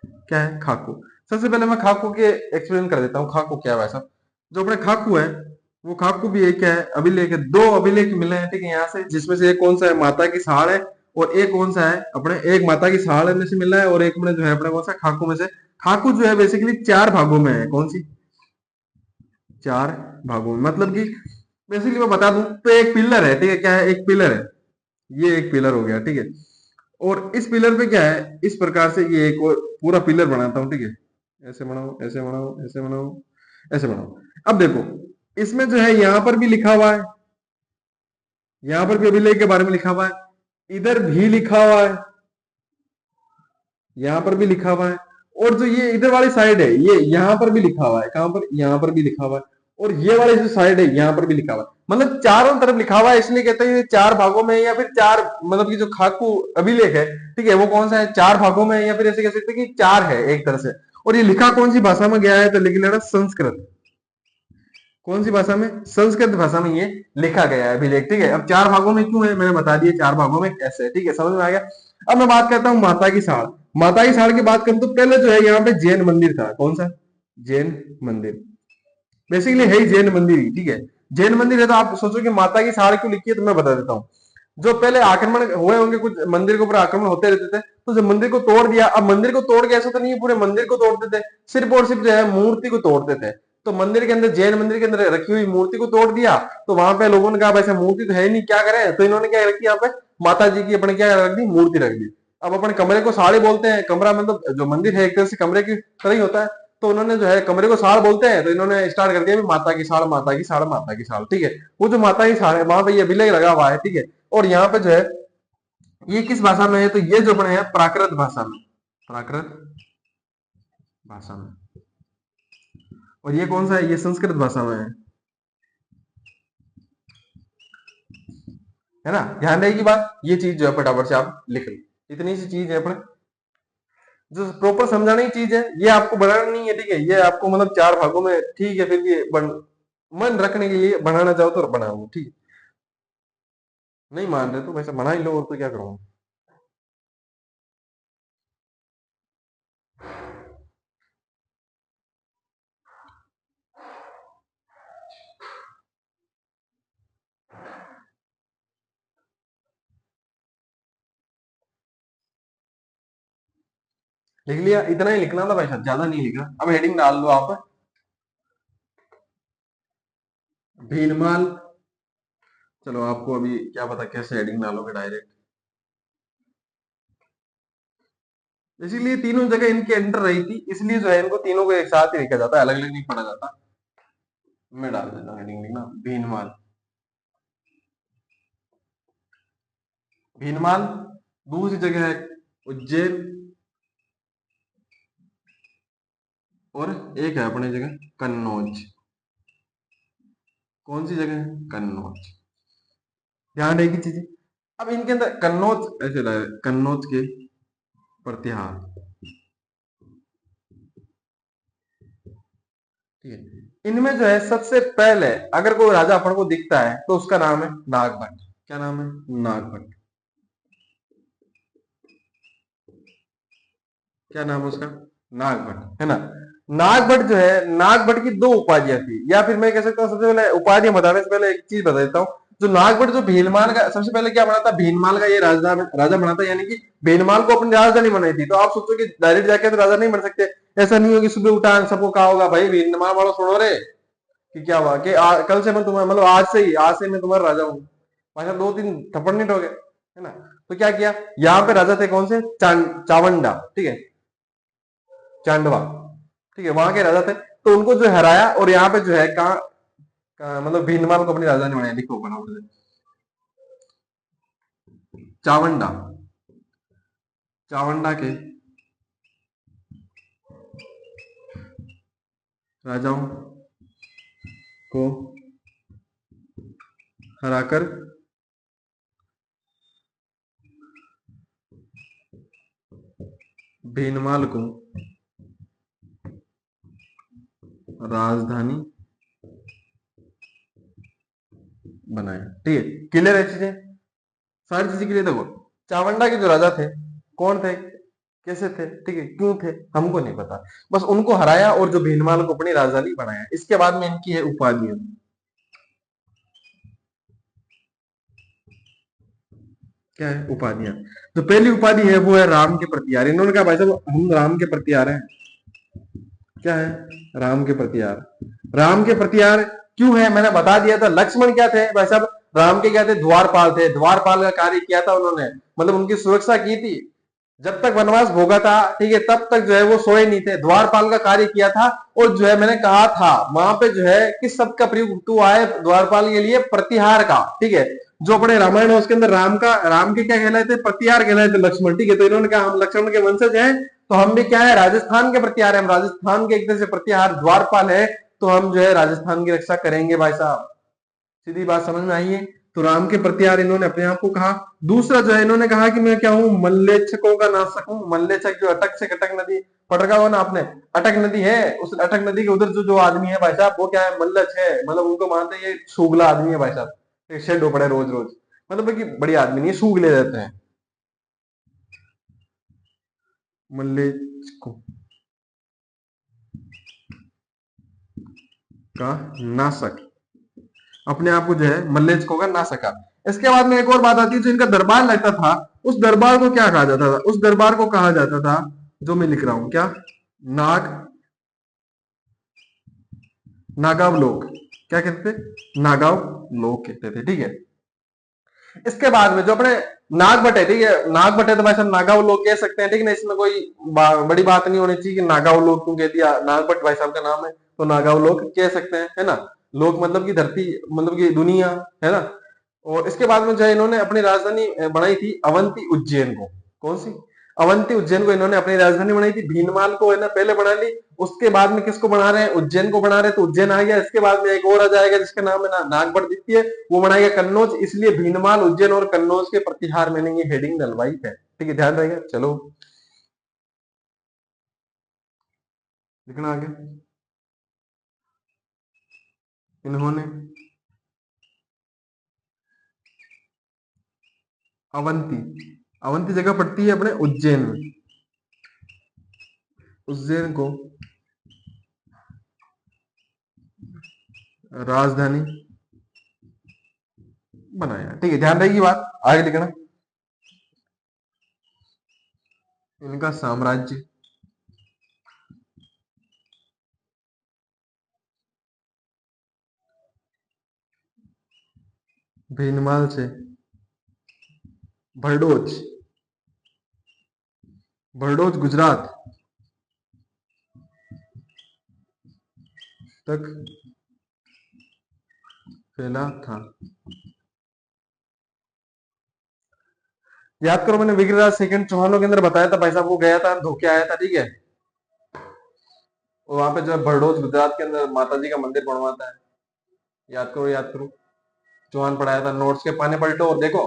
क्या है खाकू? सबसे पहले मैं खाकू के एक्सप्लेन कर देता हूँ, खाकू क्या है भाई साहब। जो अपने खाकू है वो खाकू भी एक क्या है, अभिलेख है। दो अभिलेख मिले हैं, ठीक है, यहाँ से, जिसमें से एक कौन सा है, माता की साड़ है, और एक कौन सा है, अपने एक माता की साड़ में से मिला है, और एक में जो है अपने कौन सा, खाकू में से खाकू जो है बेसिकली चार भागों में है। कौन सी? चार भागों में, मतलब कि बेसिकली मैं बता दूं तो एक पिलर है, ठीक है, क्या है, एक पिलर है, ये एक पिलर हो गया, ठीक है। और इस पिलर पे क्या है, इस प्रकार से ये एक और पूरा पिलर बनाता हूँ, ठीक है, ऐसे बनाओ, ऐसे बनाओ, ऐसे बनाओ, ऐसे बनाओ। अब देखो, इसमें जो है यहां पर भी लिखा हुआ है, यहां पर भी अभिलेख के बारे में लिखा हुआ है, इधर भी लिखा हुआ है, यहां पर भी लिखा हुआ है, और जो ये इधर वाली साइड है ये यहां पर भी लिखा हुआ है, कहां पर, यहां पर भी लिखा हुआ है, और ये वाली जो साइड है यहां पर भी लिखा हुआ है, मतलब चारों तरफ लिखा हुआ है, इसलिए कहते हैं ये चार भागों में है, या फिर चार, मतलब कि जो खाकू अभिलेख है, ठीक है, वो कौन सा है, चार भागों में है, या फिर ऐसे कह सकते हैं कि चार है एक तरह से। और ये लिखा कौन सी भाषा में गया है, तो लिख लेना संस्कृत। कौन सी भाषा में? संस्कृत भाषा में ये लिखा गया है अभिलेख, ठीक है। अब चार भागों में क्यों है, मैंने बता दिया चार भागों में कैसे है, ठीक है, समझ में आ गया। अब मैं बात करता हूँ माता की साड़। माता की साड़ की बात करूं तो पहले जो है यहाँ पे जैन मंदिर था। कौन सा? जैन मंदिर। बेसिकली है ही जैन मंदिर ही, ठीक है। जैन मंदिर है, तो आप सोचो कि माता की साड़ क्यों लिखी है, तो मैं बता देता हूँ। जो पहले आक्रमण हुए होंगे, कुछ मंदिर के ऊपर आक्रमण होते रहते थे, तो जब मंदिर को तोड़ दिया, अब मंदिर को तोड़ के ऐसा तो नहीं है पूरे मंदिर को तोड़ते थे, सिर्फ और सिर्फ जो है मूर्ति को तोड़ते थे। तो मंदिर के अंदर, जैन मंदिर के अंदर रखी हुई मूर्ति को तोड़ दिया, तो वहां पे लोगों ने कहा वैसे मूर्ति तो है ही नहीं, क्या करें, तो इन्होंने क्या रखी यहाँ पे, माता जी की अपने क्या रख दी, मूर्ति रख दी। अब अपने कमरे को साड़ी बोलते हैं, कमरा मतलब जो मंदिर है एक तरह से कमरे की तरह ही होता है, तो उन्होंने जो है कमरे को साड़ बोलते हैं, तो इन्होंने स्टार्ट कर दिया भी माता की साड़, माता की साड़, माता की साड़, ठीक है। वो जो माता की साड़ है वहां पे ये अभिलेख लगा हुआ है, ठीक है। और यहाँ पे जो है ये किस भाषा में है, तो ये जो अपने है प्राकृत भाषा में, प्राकृत भाषा में। और ये कौन सा है, ये संस्कृत भाषा में है ना। ध्यान रहेगी बात, ये चीज जो है फटाफट से आप लिख लो, इतनी सी चीज है अपने, जो प्रॉपर समझाने की चीज है, ये आपको बनाना नहीं है, ठीक है, ये आपको मतलब चार भागों में, ठीक है, फिर भी मन रखने के लिए बनाना चाहो तो बनाओ, ठीक है। नहीं मान रहे तो वैसे बना ही लो, और तो क्या करूँ। लिख लिया, इतना ही लिखना था भाई साहब, ज्यादा नहीं लिखना। अब हेडिंग डाल लो आप, भीनमाल। चलो आपको अभी क्या पता कैसे हेडिंग डालोगे डायरेक्ट। इसीलिए तीनों जगह इनके एंटर रही थी, इसलिए जो है इनको तीनों को एक साथ ही लिखा जाता है, अलग अलग नहीं पढ़ा जाता। मैं डाल देता हूँ हेडिंग लिखना, भीनमाल। भीनमाल। दूसरी जगह है उज्जैन, और एक है अपने जगह कन्नौज। कौन सी जगह है? कन्नौज। ध्यान रहेगी चीजें। अब इनके अंदर कन्नौज ऐसे रहा है, कन्नौज के प्रतिहार, ठीक है। इनमें जो है सबसे पहले अगर कोई राजा अपन को दिखता है तो उसका नाम है नागभट्ट। क्या नाम है? नागभट्ट। क्या नाम है उसका? नागभट्ट, है ना। नागभट्ट जो है, नागभट्ट की दो उपाधियां थी, या फिर मैं कह सकता हूँ सबसे पहले उपाधियां बताने से पहले एक चीज बता देता हूँ। जो नागभट्ट जो भीलमाल का सबसे पहले क्या बना था, भीलमाल का ये राजा राजा बना था, यानी कि भीलमाल को अपनी राजधानी बनाई थी। तो आप सोचो कि डायरेक्ट जाके तो राजा नहीं बन सकते, ऐसा नहीं हो कि सुबह उठा सबको कहा होगा भाई भीलमाल वालों सुनो रे, कि क्या हुआ कि कल से मैं तुम्हारा, मतलब आज से मैं तुम्हारा राजा हूँ। भाई दो तीन थप्पड़ नहीं ठोके, है ना। तो क्या किया, यहाँ पे राजा थे कौन से, चावंडा, ठीक है, चांडवा, ठीक है, वहां के राजा थे। तो उनको जो हराया, और यहाँ पे जो है मतलब भीनमाल को अपनी राजधानी बनाया। लिखो बनाओ, चावंडा, चावंडा के राजाओं को हराकर भीनमाल को राजधानी बनाया, ठीक है। क्लियर है चीजें, सारी चीजें क्लियर। देखो, चावंडा के जो राजा थे, कौन थे, कैसे थे, ठीक है, क्यों थे, हमको नहीं पता। बस उनको हराया और जो भीनमाल को अपनी राजधानी बनाया। इसके बाद में इनकी है उपाधियां। क्या है? उपाधियां। जो पहली उपाधि है वो है राम के प्रति यार। इन्होंने कहा भाई साहब हम राम के प्रति आ रहे हैं, क्या है? राम के प्रतिहार। राम के प्रतिहार क्यों है मैंने बता दिया था। लक्ष्मण क्या थे भाई साहब? राम के क्या थे? द्वारपाल थे। द्वारपाल का कार्य किया था उन्होंने, मतलब उनकी सुरक्षा की थी। जब तक वनवास भोगा था, ठीक है, तब तक जो है वो सोए नहीं थे, द्वारपाल का कार्य किया था। और जो है मैंने कहा था वहां पे जो है किस शब्द का प्रयोग हुआ है द्वारपाल के लिए? प्रतिहार का, ठीक है। जो अपने रामायण है उसके अंदर राम के क्या कहलाए थे? प्रतिहार कहलाए थे लक्ष्मण, ठीक है। तो इन्होंने कहा हम लक्ष्मण के वंशज हैं, तो हम भी क्या है? राजस्थान के प्रतिहार है, हम राजस्थान के एक तरह से प्रतिहार द्वारपाल है, तो हम जो है राजस्थान की रक्षा करेंगे भाई साहब। सीधी बात समझ में आई है? तो राम के प्रत्यार इन्होंने अपने आप को कहा। दूसरा जो है इन्होंने कहा कि मैं क्या हूं? मल्लेच्छकों का नाशक हूं। मल्लेच्छक जो अटक से कटक नदी पढ़ रखा हो ना आपने, अटक नदी है, उस अटक नदी के उधर जो जो आदमी है भाई साहब वो क्या है? मल्लच है, मतलब उनको मानते हैं ये शुगला आदमी है भाई साहब, एक शेड पड़े रोज रोज, मतलब कि बड़ी आदमी नहीं, सूग ले जाते हैं। मल्लेच्छकों का नाशक, अपने आप को जो है मल्लेच्छकों का नाशक। इसके बाद में एक और बात आती है, जो इनका दरबार लगता था, उस दरबार को क्या कहा जाता था? उस दरबार को कहा जाता था, जो मैं लिख रहा हूं, क्या? नाग नागाव लोक। क्या कहते थे? नागाव लोक कहते थे, ठीक है। इसके बाद में जो अपने नाग बटे, ठीक है, नाग बटे तो भाई साहब नागाव लोक कह सकते हैं, ठीक है ना, इसमें कोई बड़ी बात नहीं होनी चाहिए कि नागाव लोक क्यों कह दिया। नाग भट्ट भाई साहब का नाम है तो नागाव लोक कह सकते हैं, है ना। लोक मतलब की धरती, मतलब की दुनिया, है ना। और इसके बाद में जो है इन्होंने अपनी राजधानी बनाई थी अवंती उज्जैन को। कौन सी? अवंती उज्जैन को इन्होंने अपनी राजधानी बनाई थी। भीनमाल को है ना पहले बना ली, उसके बाद में किसको बना रहे हैं? उज्जैन को बना रहे हैं, तो उज्जैन आ गया। इसके बाद में एक और आ जाएगा जिसका नाम है ना नागभट द्वितीय, वो बनाएगा कन्नौज। इसलिए भीनमाल, उज्जैन और कन्नौज के प्रतिहार मैंने ये हेडिंग डलवाई है, ठीक है, ध्यान रहेगा। चलो लिखना आगे। इन्होंने अवंती, अवंती जगह पड़ती है अपने उज्जैन में, उज्जैन को राजधानी बनाया, ठीक है, ध्यान रहेगी बात। आगे लिखना। इनका साम्राज्य भीनमाल से भरडोज, भरडोज गुजरात तक फैला था। याद करो मैंने विग्रहराज सेकंड चौहानों के अंदर बताया था भाई साहब, वो गया था धोखे आया था, ठीक है। और वहां पे जो है भरडोज गुजरात के अंदर माता जी का मंदिर बनवाता है। याद करो, याद करो, चौहान पढ़ाया था, नोट्स के पाने पलटो और देखो।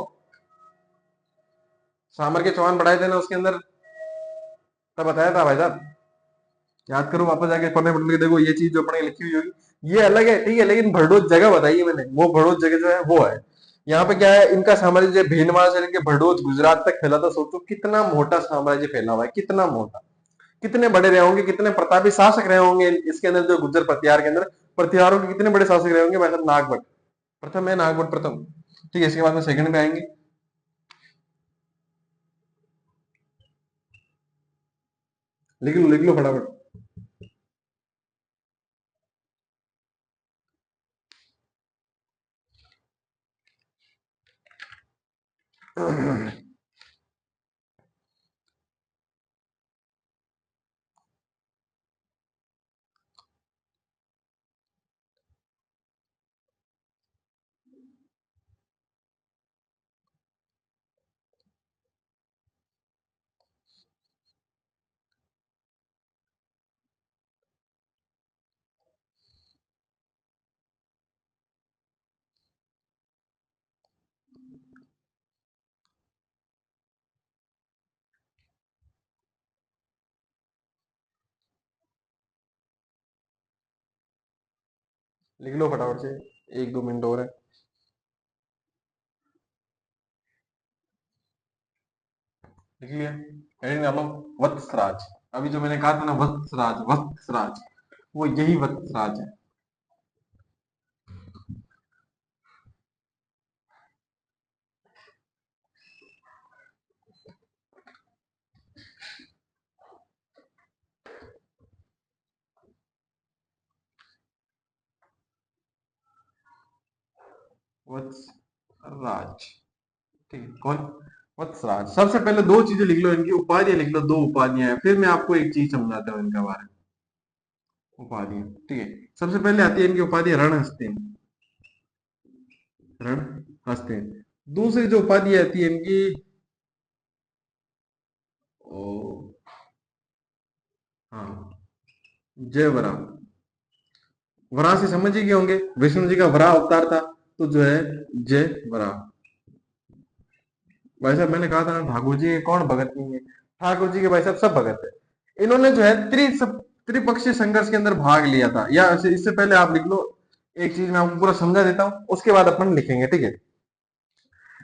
सामर के चौहान पढ़ाए थे ना उसके अंदर, तब बताया था भाई साहब। याद करो, वापस जाके पढ़ने पलट के देखो, ये चीज जो अपने लिखी हुई होगी ये अलग है, ठीक है, लेकिन भरडोज जगह बताई है मैंने, वो भरडोज जगह जो है वो है। यहाँ पे क्या है? इनका साम्राज्य भीनमाल से लेकर भरडोज गुजरात तक फैला था। सोचो कितना मोटा साम्राज्य फैला हुआ है, कितना मोटा, कितने बड़े रहे होंगे, कितने प्रतापी शासक रहे होंगे इसके अंदर, जो गुज्जर प्रतिहार के अंदर प्रतिहारों के कितने बड़े शासक रहे होंगे भाई साहब। नागभट्ट प्रथम है, नागभट्ट प्रथम, ठीक है। इसके बाद में सेकंड में आएंगे। लिख लो फटाफट। लिख लो फटाफट से, एक दो मिनट और है। लिख लिया? हेडिंग डालो वत्सराज। अभी जो मैंने कहा था ना वत्सराज, वत्सराज, वो यही वत्सराज है। वत्सराज, ठीक है, कौन? वत्सराज। सबसे पहले दो चीजें लिख लो, इनकी उपाधियां लिख लो, दो उपाधियां हैं, फिर मैं आपको एक चीज समझाता हूँ इनका बारे में। उपाधियां, ठीक है। सबसे पहले आती है इनकी उपाधि रणहस्ती, रणहस्ती। दूसरी जो उपाधि आती है इनकी, ओ, हाँ, जयवरा। वरा से समझ ही गए होंगे, विष्णु जी का वरा अवतार था, तो जो है जयवरा। भाई साहब मैंने कहा था ना, ठाकुर जी के कौन भगत नहीं है? ठाकुर जी के भाई साहब सब भगत है। इन्होंने जो है त्रिपक्षीय संघर्ष के अंदर भाग लिया था, या इससे पहले आप लिख लो, एक चीज मैं आपको पूरा समझा देता हूँ, उसके बाद अपन लिखेंगे, ठीक है।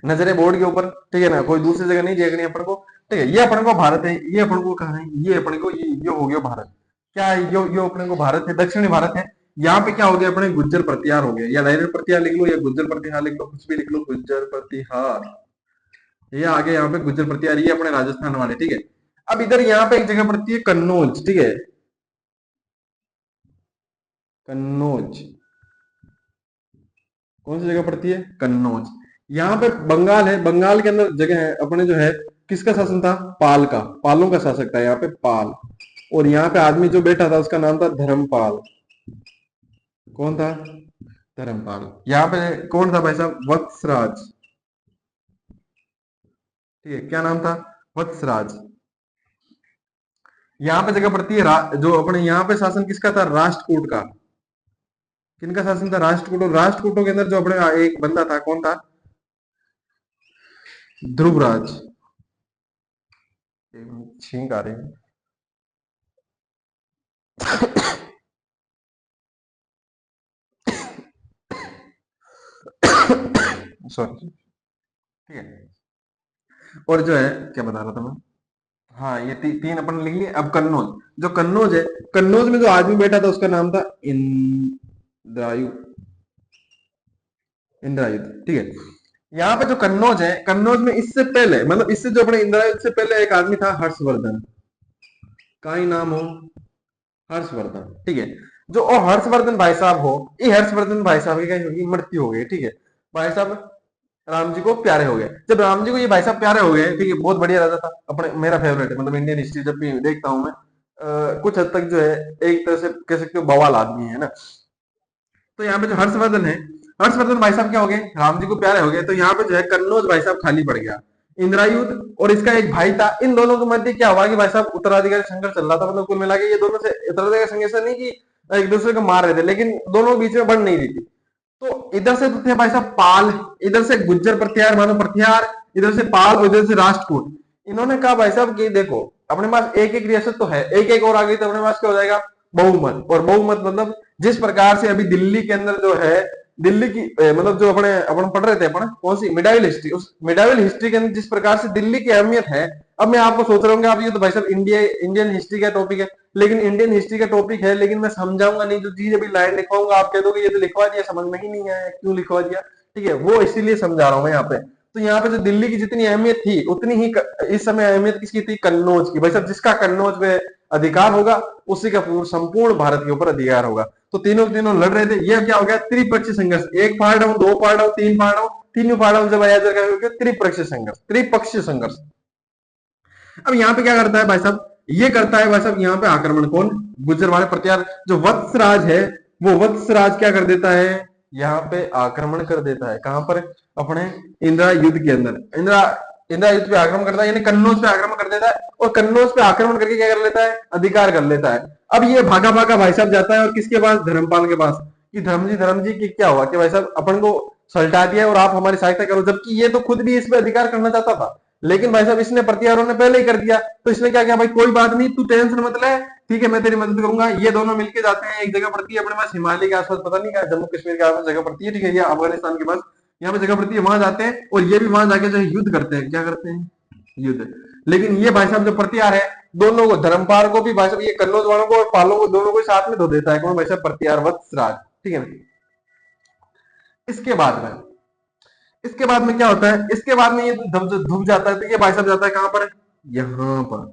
नजरें बोर्ड के ऊपर, ठीक है ना, कोई दूसरी जगह नहीं देखनी अपन को, ठीक है। ये अपन को भारत है, ये अपन को कहा है, ये अपन को ये हो गया भारत। क्या है यो अपने को भारत है, दक्षिणी भारत है। यहाँ पे क्या हो गया अपने, गुज्जर प्रतिहार हो गया, या डायरेक्ट प्रतिहार लिख लो या गुज्जर प्रतिहार लिख लो, कुछ भी लिख लो, गुज्जर प्रतिहार। ये आगे यहाँ पे गुज्जर प्रतिहार, ये अपने राजस्थान वाले, ठीक है। अब इधर यहाँ पे एक जगह पड़ती है कन्नौज, ठीक है, कन्नौज। कौन सी जगह पड़ती है? कन्नौज। यहाँ पे बंगाल है, बंगाल के अंदर जगह है अपने जो है, किसका शासन था? पाल का, पालों का शासक था यहाँ पे, पाल। और यहाँ पे आदमी जो बैठा था उसका नाम था धर्मपाल। कौन था? धर्मपाल। यहाँ पे कौन था भाई साहब? वत्सराज, ठीक है, क्या नाम था? वत्सराज। यहाँ पे जगह पड़ती है जो अपने यहाँ पे शासन किसका था? राष्ट्रकूट का। किनका शासन था? राष्ट्रकूट। और राष्ट्रकूटों के अंदर जो अपने एक बंदा था, कौन था? ध्रुवराज। छींक आ रही है। सॉरी, ठीक है। और जो है, क्या बता रहा था मैं? हाँ, ये तीन अपन लिख लिए। अब कन्नौज, जो कन्नौज है, कन्नौज में जो आदमी बैठा था उसका नाम था इंद्रायु, इंद्रायुध, ठीक है। यहाँ पे जो कन्नौज है, कन्नौज में इससे पहले, मतलब इससे जो अपने इंद्रायुध से पहले एक आदमी था, हर्षवर्धन। का ही नाम हो, हर्षवर्धन, ठीक है। जो ओ हर्षवर्धन भाई साहब हो, ये हर्षवर्धन भाई साहब की क्या होगी? मृत्यु हो गई, ठीक है। भाई साहब राम जी को प्यारे हो गए। जब राम जी को ये भाई साहब प्यारे हो गए, ठीक है, बहुत बढ़िया राजा था अपने, मेरा फेवरेट है, मतलब इंडियन हिस्ट्री जब भी देखता हूं मैं, कुछ हद तक जो है, एक तरह से कह सकते हो बवाल आदमी है ना। तो यहाँ पे जो हर्षवर्धन है, हर्षवर्धन भाई साहब क्या हो गए? राम जी को प्यारे हो गए, तो यहाँ पे जो है कन्नौज भाई साहब खाली पड़ गया। इंद्रायुध और इसका एक भाई था, इन दोनों के मध्य क्या हुआ कि भाई साहब उत्तराधिकारी संघर्ष चल रहा था, मतलब कुल मिला के ये दोनों से उत्तराधिकारी संघर्ष नहीं कि एक दूसरे को मार रहे थे, लेकिन दोनों के बीच में बन नहीं रही थी। तो इधर से तो थे भाई साहब पाल, इधर से गुज्जर प्रतिहार मानो प्रतिहार, इधर से पाल और इधर से राष्ट्रकूट। इन्होंने कहा भाई साहब कि देखो, अपने पास एक एक रियासत तो है, एक एक और आ गई तो अपने पास क्या हो जाएगा? बहुमत। और बहुमत मतलब जिस प्रकार से अभी दिल्ली के अंदर जो है, दिल्ली की मतलब जो अपने अपन पढ़ रहे थे, अपन कौन सी मिडाइवल हिस्ट्री, उस मिडाइवल हिस्ट्री के अंदर जिस प्रकार से दिल्ली की अहमियत है। अब मैं आपको सोच रहा हूँ आप ये तो भाई साहब इंडियन हिस्ट्री का टॉपिक है, लेकिन इंडियन हिस्ट्री का टॉपिक है, लेकिन मैं समझाऊंगा नहीं, जो चीज अभी लाइन लिखवाऊंगा आप कह दोगे ये तो लिखवा दिया, समझ में ही नहीं आया क्यों लिखवा दिया, ठीक है, वो इसीलिए समझा रहा हूँ मैं यहाँ पे। तो यहाँ पे जो दिल्ली की जितनी अहमियत थी, उतनी ही इस समय अहमियत किसकी थी? कन्नौज की। भाई साहब जिसका कन्नौज में अधिकार होगा, उसी का संपूर्ण भारत के ऊपर अधिकार होगा। तो तीनों तीनों लड़ रहे थे, यह क्या हो गया? त्रिपक्षीय संघर्ष। एक फाड़ डाउन, दो फाड़ डाउन, तीन फाड़ डाउन, तीनों फाड़ डाउन जब आया जाएगा त्रिपक्षीय संघर्ष, त्रिपक्षीय संघर्ष। अब यहाँ पे क्या करता है भाई साहब? ये करता है भाई साहब यहाँ पे आक्रमण, कौन? गुज्जर वाले प्रत्यार। जो वत्सराज है, वो वत्सराज क्या कर देता है? यहाँ पे आक्रमण कर देता है। कहां पर? अपने इंदिरा युद्ध के अंदर। इंदिरा युद्ध पे आक्रमण करता है, यानी कन्नौज पे आक्रमण कर देता है, और कन्नौज पे आक्रमण करके क्या कर लेता है? अधिकार कर लेता है। अब ये भागा भागा भाई साहब जाता है और किसके पास? धर्मपाल के पास। कि धर्म जी की क्या हुआ कि भाई साहब अपन को सल्टा दिया और आप हमारी सहायता करो, जबकि ये तो खुद भी इस पे अधिकार करना चाहता था, लेकिन भाई साहब इसने प्रतिहारों ने पहले ही कर दिया। तो इसने क्या किया? भाई कोई बात नहीं, तू टेंशन मत ले, ठीक है, मैं तेरी मदद करूंगा। ये दोनों मिलके जाते हैं, एक जगह पड़ती है अपने पास हिमालय के आसपास, पता नहीं क्या, जम्मू कश्मीर के आसपास जगह पड़ती है, ठीक है, या अफगानिस्तान के पास, यहाँ पे जगह पड़ती है, वहां जाते हैं और ये भी वहां जाके जो युद्ध करते हैं। क्या करते हैं? युद्ध। लेकिन ये भाई साहब जो प्रतिहार है, दोनों को, धर्मपाल को भी भाई साहब, ये कन्नौज वालों को और पालों को, दोनों को साथ में धो देता है। कौन? भाई साहब प्रतिहार वत्सराज, ठीक है। इसके बाद में, इसके बाद में क्या होता है? इसके बाद में ये धुप जाता है, तो ये भाई साहब जाता है कहां पर? यहां पर।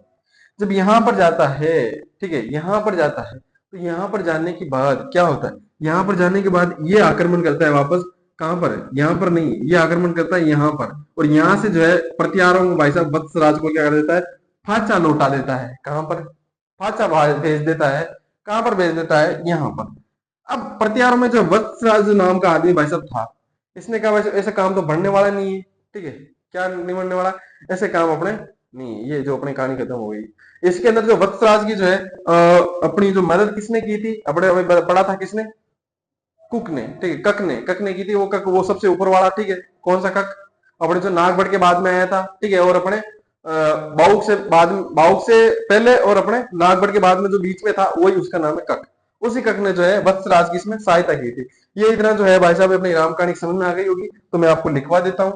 जब यहां पर जाता है, ठीक है, यहां पर जाता है, तो यहां पर जाने के बाद क्या होता है? यहां पर जाने के बाद ये आक्रमण करता है वापस कहां पर है? यहाँ पर नहीं, ये आक्रमण करता है यहाँ पर, और यहाँ से जो है प्रतिहारों को भाई साहब वत्सराज को क्या कर देता है, फाचा लौटा देता है। कहां पर? फाचा भेज देता है। कहां पर भेज देता है? यहाँ पर। अब प्रतिहारों में जो वत्सराज नाम का आदमी भाई साहब था, इसने कहा वैसे ऐसा काम तो बढ़ने वाला नहीं है, ठीक है, क्या नहीं बढ़ने वाला, ऐसे काम अपने नहीं। ये जो अपनी कहानी खत्म हो गई। इसके अंदर जो वत्सराज की जो है अपनी जो मदद किसने की थी, अपने अभी पढ़ा था किसने, कुक ने, ठीक है, कक ने की थी। वो कक वो सबसे ऊपर वाला, ठीक है, कौन सा कक, अपने जो नागभट के बाद में आया था, ठीक है, और अपने बाउक से पहले और अपने नागभट के बाद में जो बीच में था, वही उसका नाम है कक। उसी कक ने जो है वत्सराज की इसमें सहायता की थी। ये इतना जो है भाई साहब अपनी राम कहानी समझ में आ गई होगी, तो मैं आपको लिखवा देता हूं।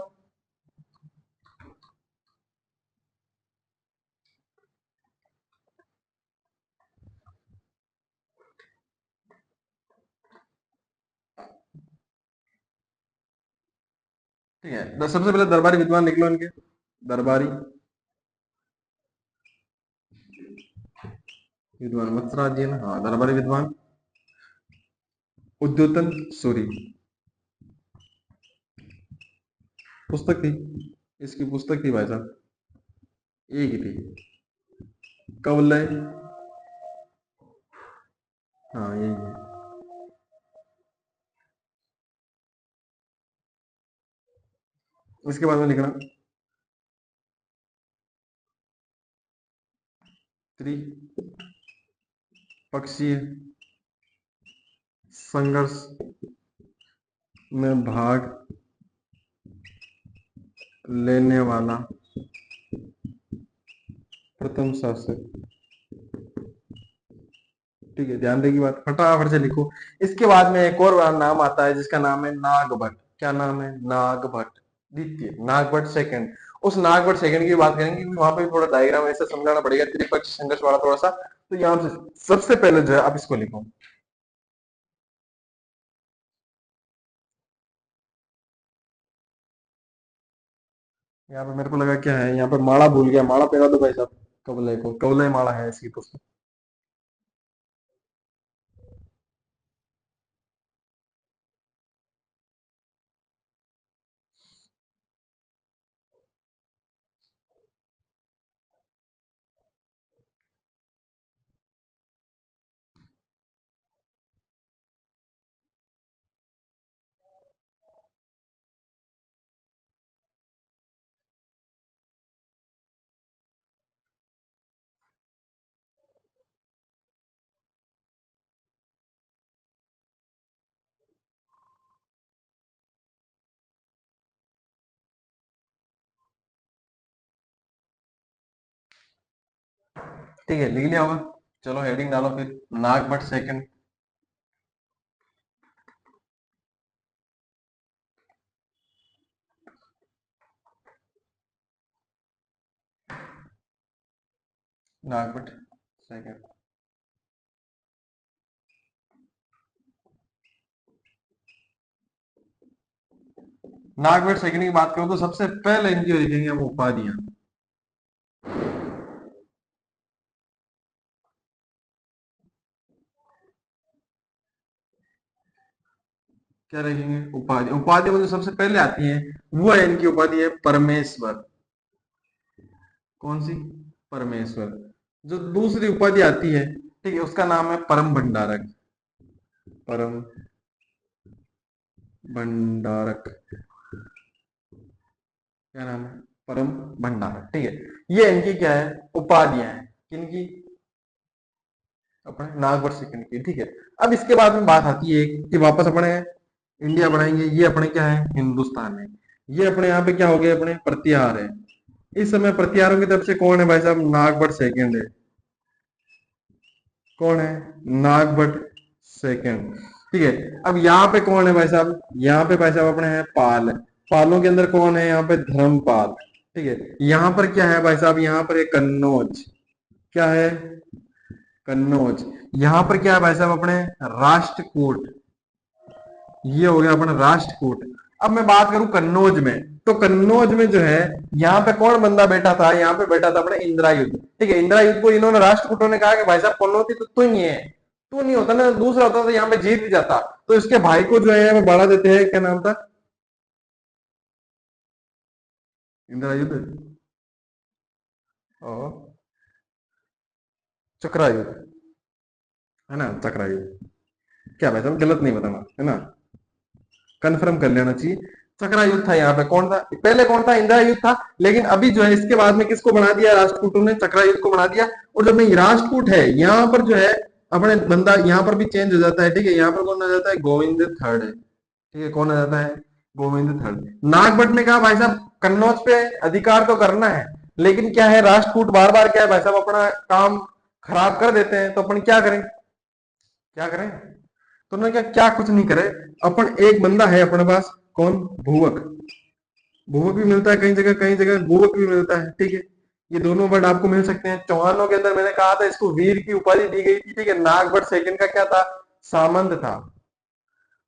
ठीक है, सबसे पहले दरबारी विद्वान लिख लो इनके। दरबारी विद्वान वत्सराज जी है ना, हाँ, दरबारी विद्वान उद्योतन सूरी, पुस्तक थी, इसकी पुस्तक थी भाई साहब, एक ही थी, कवलय, हाँ यही है। इसके बाद में लिखना त्रिपक्षीय संघर्ष में भाग लेने वाला प्रथम शासक, ठीक है, ध्यान देगी बात, फटाफट से लिखो। इसके बाद में एक और नाम आता है जिसका नाम है नागभट्ट। क्या नाम है? नागभट्ट द्वितीय, नागभट्ट सेकंड। उस नागभट्ट सेकंड की बात करेंगे क्योंकि वहां पे भी थोड़ा डायग्राम ऐसे समझाना पड़ेगा, त्रिपक्षीय संघर्ष वाला थोड़ा सा। तो यहाँ से सबसे पहले जो है आप इसको लिखो। यहाँ पे मेरे को लगा क्या है, यहाँ पे माला भूल गया, माला पहना दो भाई साहब कवलय को, कवलय माला है इसकी पुस्तक। ठीक है, लिख लिया होगा। चलो हेडिंग डालो फिर, Nagabhata second. Nagabhata second. Nagabhata second की बात करो तो सबसे पहले इनकी लिखेंगे हम उपाधियां। क्या लिखेंगे? उपाधि। उपाधि में जो सबसे पहले आती है वो है इनकी उपाधि है परमेश्वर। कौन सी? परमेश्वर। जो दूसरी उपाधि आती है, ठीक है, उसका नाम है परम भंडारक। परम भंडारक, क्या नाम है? परम भंडारक, ठीक है। ये इनकी क्या है? उपाधियां हैं। किनकी? अपने नागवर सेकंड की, ठीक है। अब इसके बाद में बात आती है कि वापस अपने इंडिया बनाएंगे। ये अपने क्या है? हिंदुस्तान है। ये अपने यहाँ पे क्या हो गए? अपने प्रतिहार है। इस समय प्रतिहारों की तरफ से कौन है भाई साहब? नागभट्ट सेकंड है। कौन है? नागभट्ट सेकंड, ठीक है। अब यहाँ पे कौन है भाई साहब? यहाँ पे भाई साहब अपने हैं पाल। पालों के अंदर कौन है? यहाँ पे धर्मपाल, ठीक है। यहाँ पर क्या है भाई साहब? यहाँ पर एक कन्नौज। क्या है? कन्नौज। यहाँ पर क्या है भाई साहब? अपने राष्ट्रकूट। ये हो गया अपना राष्ट्रकूट। अब मैं बात करूं कन्नौज में, तो कन्नौज में जो है यहाँ पे कौन बंदा बैठा था? यहाँ पे बैठा था अपने इंदिरायुध, ठीक है। इंदिरायुध को इन्होंने राष्ट्रकूटों ने कहा कि भाई साहब कन्नौती तो तुम ही है, तो नहीं होता ना, दूसरा होता तो यहाँ पे जीत भी जाता। तो इसके भाई को जो है वो बढ़ा देते हैं, क्या नाम था, इंद्रायुध और चक्रायुध, है ना, चक्रायुध। क्या भाई साहब गलत नहीं बताना, है ना, कंफर्म कर लेना चाहिए। चक्रायुद्ध था यहाँ पे, कौन था पहले, कौन था, इंद्रायुद्ध था। लेकिन अभी जो है इसके बाद में किसको बना दिया, राष्ट्रकूटों ने चक्रायुद्ध को बना दिया। और जब में राष्ट्रकूट है यहाँ पर जो है अपने बंदा यहाँ पर भी चेंज हो जाता है, ठीक है, यहाँ पर कौन आ जाता है, गोविंद थर्ड है, ठीक है, कौन आ जाता है, गोविंद थर्ड। नागभट्ट ने कहा भाई साहब कन्नौज पे अधिकार तो करना है, लेकिन क्या है, राष्ट्रकूट बार बार क्या है भाई साहब अपना काम खराब कर देते हैं, तो अपन क्या करें, क्या करें। तो उन्होंने क्या क्या कुछ नहीं करे, अपन एक बंदा है अपने पास, कौन, भूवक। भूवक भी मिलता है कई जगह भूवक भी मिलता है, ठीक है। ये दोनों वर्ड आपको मिल सकते हैं। चौहानों के अंदर मैंने कहा था इसको वीर की उपाधि दी गई थी, ठीक है। नागभट्ट सेकंड का क्या था, सामंत था।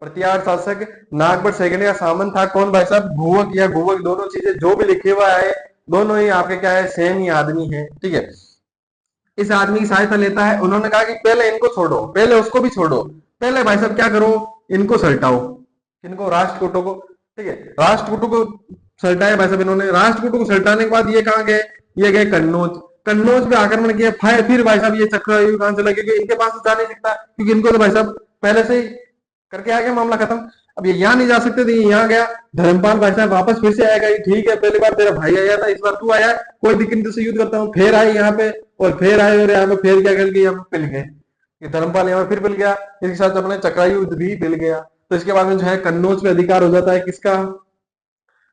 प्रतिहार शासक नागभट्ट सेकंड का सामंत था, कौन भाई साहब, भूवक या भूवक, दोनों चीजें जो भी लिखे हुआ है दोनों ही आपके क्या है, सेम ही आदमी है, ठीक है। इस आदमी की सहायता लेता है। उन्होंने कहा कि पहले इनको छोड़ो, पहले उसको भी छोड़ो, पहले भाई साहब क्या करो, इनको सल्टाओ, इनको राष्ट्रकूटों को, ठीक है, राष्ट्रकूटों को सल्टाया भाई साहब इन्होंने। राष्ट्रकूटों को सल्टाने के बाद ये कहाँ गए, ये गए कन्नौज। कन्नौज पे आक्रमण किया, फिर भाई साहब ये चक्रव्यूह कहां से लगे, इनके पास तो जा नहीं सकता, क्योंकि इनको तो भाई साहब पहले से ही करके आ गया, मामला खत्म। अब ये यहाँ नहीं जा सकते थे, यहाँ गया। धर्मपाल भाई साहब वापस फिर से आएगा, ठीक है, पहली बार तेरा भाई आया था, इस बार तू आया, कोई दिक्कत नहीं, तुझसे युद्ध करता हूँ। फिर आए यहाँ पे, और फिर आए, और यहाँ पे फिर क्या कर गए, यहाँ पे पिल गए। ये धर्मपाल यहाँ पे फिर पिल गया, इसके साथ अपने चक्रायुद्ध भी पिल गया। तो इसके बाद में जो है कन्नौज पे अधिकार हो जाता है किसका,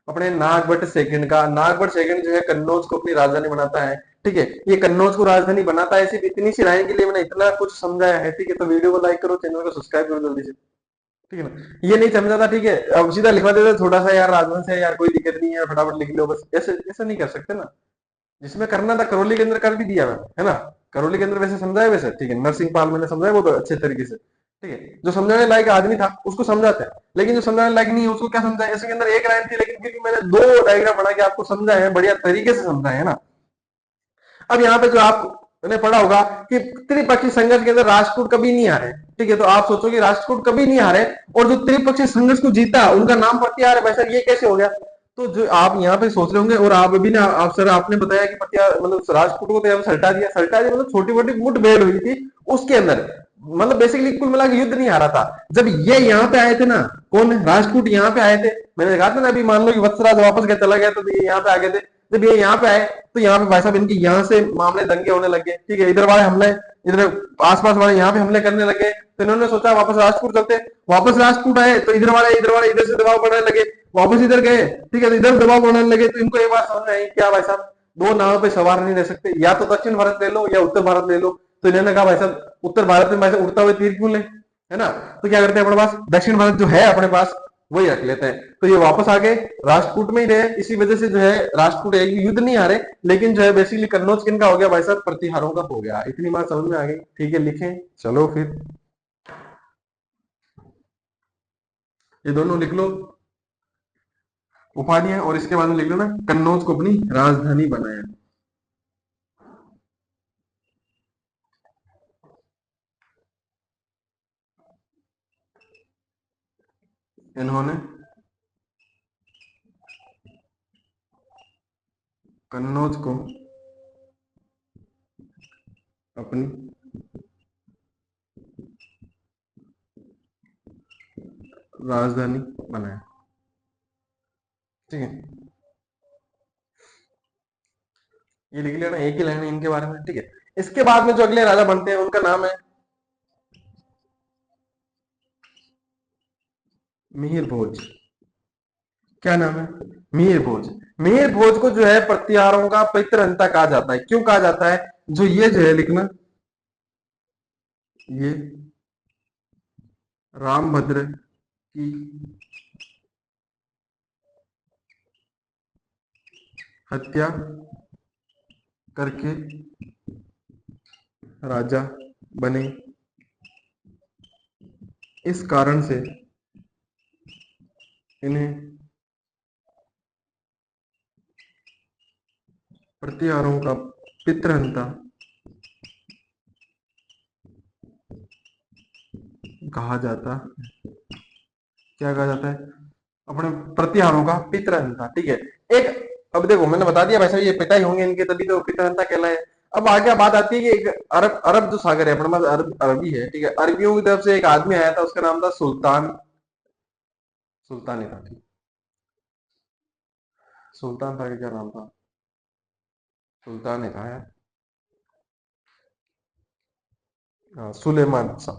अपने नागभट्ट सेकंड का। नागभट्ट सेकंड जो है कन्नौज को अपनी राजधानी बनाता है, ठीक है। ये कन्नौज को राजधानी बनाता है, सिर्फ इतनी सी लाइन के लिए मैंने इतना कुछ समझाया है, ठीक है। तो वीडियो को लाइक करो, चैनल को सब्सक्राइब करो जल्दी से, ठीक है ना। ये नहीं समझा था, ठीक है, अब सीधा लिखवा देते थोड़ा सा, यार राजवंश है यार, कोई दिक्कत नहीं है, फटाफट लिख लो बस, ऐसे ऐसे नहीं कर सकते ना। जिसमें करना था करौली के अंदर कर भी दिया मैं, है ना। करौली के अंदर वैसे समझाया, वैसे ठीक है, नरसिंह पाल मैंने समझाया वो तो अच्छे तरीके से, ठीक है। जो समझाने लायक आदमी था उसको समझाते हैं, लेकिन जो समझाने लायक नहीं है उसको क्या समझाए। इसके अंदर एक लाइन थी, लेकिन फिर भी मैंने दो डायग्राम बना के आपको समझाया है, बढ़िया तरीके से समझाया है ना। अब यहाँ पे जो आपने पढ़ा होगा कि त्रिपक्षीय संघर्ष के अंदर राष्ट्रकूट कभी नहीं हारे, ठीक है। तो आप सोचोगे राष्ट्रकूट कभी नहीं हारे, और जो त्रिपक्षीय संघर्ष को जीता उनका नाम प्रतिहार है, भाई साहब ये कैसे हो गया। तो जो आप यहाँ पे सोच रहे होंगे, और आप अभी ना, आप सर आपने बताया कि प्रतिहार मतलब राजपूत को तो यहाँ सल्टा दिया, सल्टा दिया मतलब छोटी मोटी मुठभेड़ हुई थी उसके अंदर, मतलब बेसिकली कुल मिला के युद्ध नहीं हारा था। जब ये यहाँ पे आए थे ना, कौन, राजपूत यहाँ पे आए थे, मैंने कहा था ना अभी, मान लो कि वत्सराज वापस गया, चला गया, तो ये यहाँ पे आ गए थे। जब ये यहाँ पे आए तो यहाँ पे भाई साहब इनके यहाँ से मामले दंगे होने लगे, ठीक है। इधर वाले हमले, इधर आसपास वाले यहाँ पे हमले करने लगे, तो इन्होंने सोचा वापस राजपूत चलते। वापस राजपूत आए तो इधर वाले इधर से दबाव बढ़ने लगे, वापस इधर गए, ठीक है, तो इधर दबाव बढ़ने लगे। तो इनको एक बात समझ में आई, क्या भाई साहब दो नावों पे सवार नहीं रह सकते, या तो दक्षिण भारत ले लो या उत्तर भारत ले लो। तो इन्होंने कहा भाई साहब उत्तर भारत में भाई साहब उड़ता हुए तीर क्यों ले, है ना। तो क्या करते हैं अपने पास दक्षिण भारत जो है अपने पास वही रख लेते हैं। तो ये वापस आ गए, राजपूत में ही रहे, इसी वजह से जो है राजपूत एक युद्ध नहीं हारे, लेकिन जो है बेसिकली कन्नौज किनका हो गया भाई साहब, प्रतिहारों का हो गया। इतनी बात समझ में आ गई, ठीक है, लिखें, चलो फिर ये दोनों लिख लो उपाधियां, और इसके बाद में लिख लो ना कन्नौज को अपनी राजधानी बनाया। इन्होंने कन्नौज को अपनी राजधानी बनाया, ठीक है। ये लिख लेना, एक ही लाइन है इनके बारे में, ठीक है। इसके बाद में जो अगले राजा बनते हैं उनका नाम है मिहिर भोज। क्या नाम है, मिहिर भोज। मिहिर भोज को जो है प्रतिहारों का पितृहंता कहा जाता है। क्यों कहा जाता है, जो ये जो है लिखना, ये रामभद्र की हत्या करके राजा बने, इस कारण से इन्हें प्रतिहारों का पितृहंता कहा जाता, क्या कहा जाता है, अपने प्रतिहारों का पितृहंता। ठीक है। एक, अब देखो मैंने बता दिया वैसे ये पिता ही होंगे इनके, तभी तो पितृहंता कहलाए। अब आगे बात आती है कि एक अरब अरब जो सागर है अपने पास, अरबी है। ठीक है। अरबियों की तरफ से एक आदमी आया था, उसका नाम था सुल्तान, सुल्तान ही था। ठीक, सुल्तान था कि क्या नाम था, सुल्तान ही था यार। हाँ, सुलेमान शाह,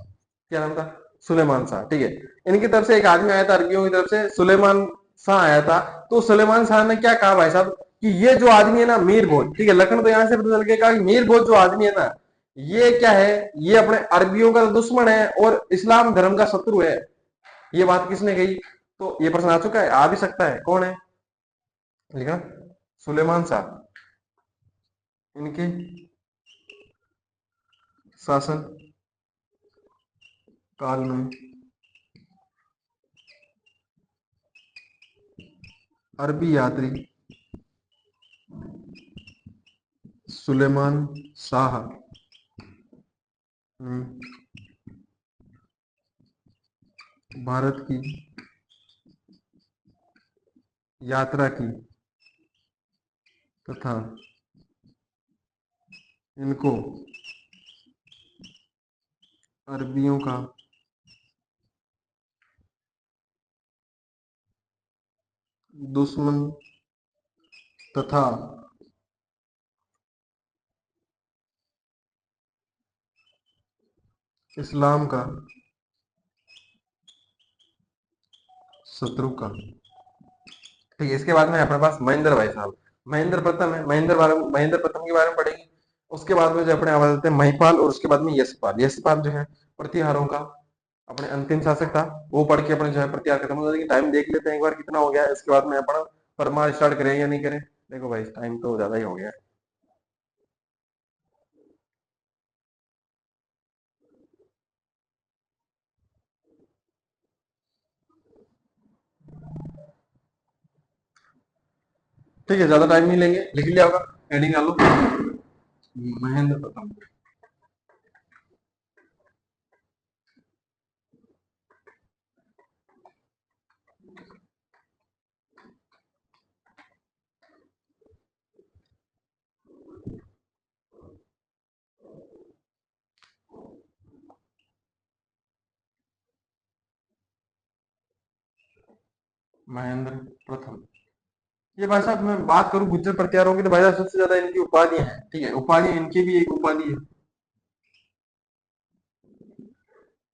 क्या नाम था, सुलेमान शाह। ठीक है। इनकी तरफ से एक आदमी आया था अरबियों की तरफ से, सुलेमान शाह आया था। तो सुलेमान शाह ने क्या कहा भाई साहब, कि ये जो आदमी है ना मीर भोज, ठीक है, लखनऊ तो यहाँ से पता चल गया, कहा कि मीर भोज जो आदमी है ना, ये क्या है, ये अपने अरबियों का दुश्मन है और इस्लाम धर्म का शत्रु है। ये बात किसने कही, तो ये प्रश्न आ चुका है, आ भी सकता है, कौन है, लिखना, सुलेमान शाह। इनके शासन काल में अरबी यात्री सुलेमान शाह ने भारत की यात्रा की तथा इनको अरबियों का दुश्मन तथा इस्लाम का शत्रु का। ठीक है। इसके बाद में अपने पास महेंद्र भाई साहब, महेंद्र प्रथम है, महेंद्र प्रथम के बारे में पढ़ेंगे। उसके बाद में जो अपने आवाज आते हैं महिपाल, और उसके बाद में यशपाल। यशपाल जो है प्रतिहारों का अपने अंतिम शासक था। वो पढ़ के अपने जो है प्रतिहार खत्म हो जाएगी। टाइम देख लेते हैं एक बार कितना हो गया है, इसके बाद में अपना परमार स्टार्ट करें या नहीं करें। देखो भाई टाइम तो ज्यादा ही हो गया है। ठीक है, ज्यादा टाइम नहीं लेंगे, लिख लिया होगा, हेडिंग डालो, महेंद्र प्रथम। महेंद्र प्रथम। ये भाई साहब मैं बात करूं गुज्जर प्रतिहारों की, तो भाई साहब सबसे ज्यादा इनकी उपाधियां हैं। ठीक है, उपाधि इनकी भी एक उपाधि है,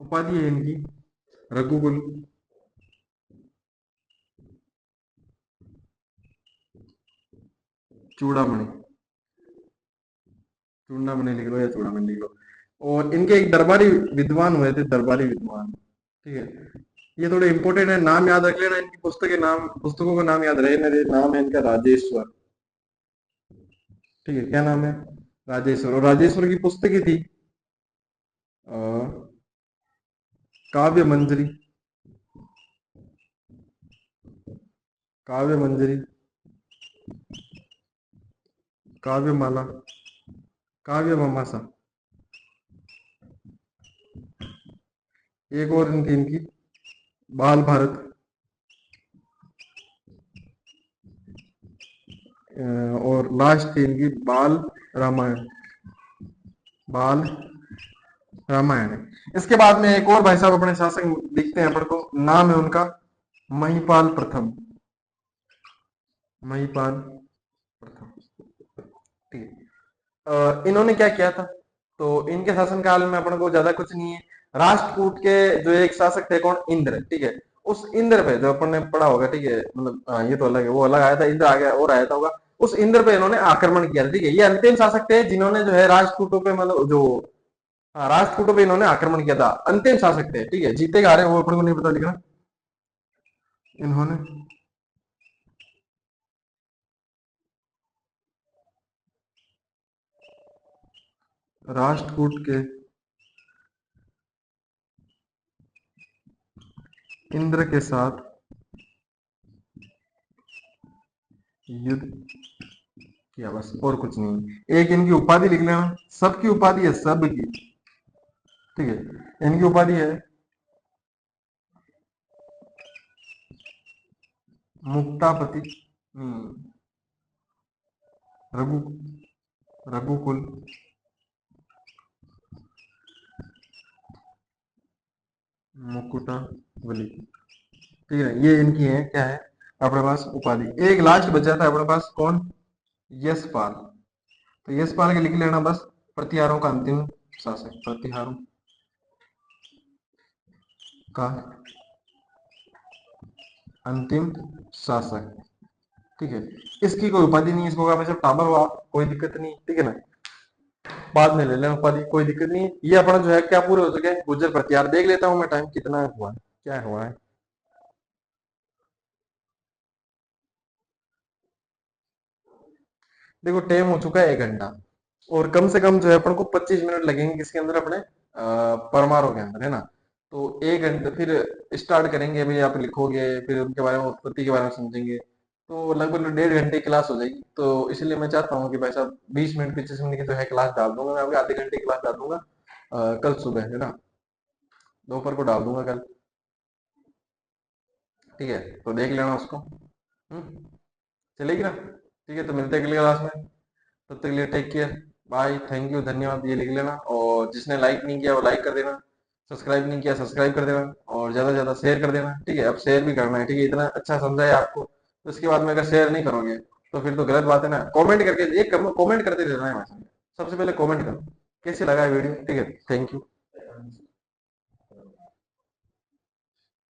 उपाधि है इनकी रघुकुल, चूड़ामणि, चूड़ामणि लिख लो या चूड़ामणि लिख लो। और इनके एक दरबारी विद्वान हुए थे, दरबारी विद्वान। ठीक है। ये थोड़े इंपॉर्टेंट है, नाम याद रख लेना, इनकी पुस्तक के नाम, पुस्तकों का नाम याद रहे मेरे। नाम है इनका राजेश्वर। ठीक है, क्या नाम है, राजेश्वर। और राजेश्वर की पुस्तकें थी अ, काव्य मंजरी, काव्य मंजरी, काव्यमाला, काव्य ममासा। एक और इनकी इनकी बाल भारत, और लास्ट थी इनकी बाल रामायण, बाल रामायण है। इसके बाद में एक और भाई साहब अपने शासक लिखते हैं अपन को, नाम है उनका महिपाल प्रथम, महिपाल प्रथम। ठीक है। इन्होंने क्या किया था, तो इनके शासन काल में अपन को ज्यादा कुछ नहीं है। राष्ट्रकूट के जो एक शासक थे, कौन, इंद्र। ठीक है। उस इंद्र पे जो अपन ने पढ़ा होगा, ठीक है, मतलब ये तो अलग है, वो अलग आया था, इंद्र आ गया और आया था होगा। उस इंद्र पे इन्होंने आक्रमण किया था। ठीक है। ये अंतिम शासक थे जिन्होंने जो है राष्ट्रकूटों पे, मतलब जो, हाँ, राष्ट्रकूटों पे इन्होंने आक्रमण किया था, अंतिम शासक थे। ठीक है। जीते गा रहे वो अपन को नहीं पता लिखना। इन्होंने राष्ट्रकूट के इंद्र के साथ युद्ध किया, बस और कुछ नहीं। एक इनकी उपाधि लिख लेना, सबकी उपाधि है, सबकी। ठीक है। इनकी उपाधि है मुक्तापति, रघु, रघुकुल, मुकुटावली। ठीक है, ये इनकी है, क्या है अपने पास उपाधि। एक लास्ट बचा था अपने पास, कौन? यशपाल। तो यशपाल के लिख लेना बस, प्रतिहारों का अंतिम शासक, प्रतिहारों का अंतिम शासक। ठीक है, इसकी कोई उपाधि नहीं है, इसको हमेशा टाबर हुआ, कोई दिक्कत नहीं, ठीक है ना, बाद में ले लेना उपाधि, कोई दिक्कत नहीं है। ये अपना जो है क्या पूरे हो चुके हैं, गुर्जर प्रतिहार। देख लेता हूँ मैं टाइम कितना हुआ है, क्या हुआ है। देखो टाइम हो चुका है 1 घंटा, और कम से कम जो है अपन को 25 मिनट लगेंगे किसके अंदर, अपने परमाणु के अंदर, है ना। तो 1 घंटे फिर स्टार्ट करेंगे, अभी आप लिखोगे, फिर उनके बारे में, उत्पत्ति के बारे में समझेंगे, तो लगभग 1.5 घंटे की क्लास हो जाएगी। तो इसलिए मैं चाहता हूँ कि भाई साहब 20 मिनट 25 मिनट की जो है क्लास डाल दूंगा मैं, अभी आधे घंटे की क्लास डाल दूंगा कल सुबह, है ना, दोपहर को डाल दूंगा कल। ठीक है, तो देख लेना उसको। चलेगी ना? ठीक है, तो मिलते हैं अगली क्लास में। तब तक के लिए take care, bye, thank you, धन्यवाद, ये लिख लेना। और जिसने लाइक नहीं किया वो लाइक कर देना, सब्सक्राइब नहीं किया सब्सक्राइब कर देना, और ज़्यादा से ज़्यादा शेयर कर देना। ठीक है, अब शेयर भी करना है, ठीक है, इतना अच्छा समझाया आपको, तो उसके बाद में अगर शेयर नहीं करोगे तो फिर तो गलत बात है ना। कमेंट करके, एक कमेंट करते रहना है, सबसे पहले कमेंट करो कैसे लगा वीडियो। ठीक है, थैंक यू।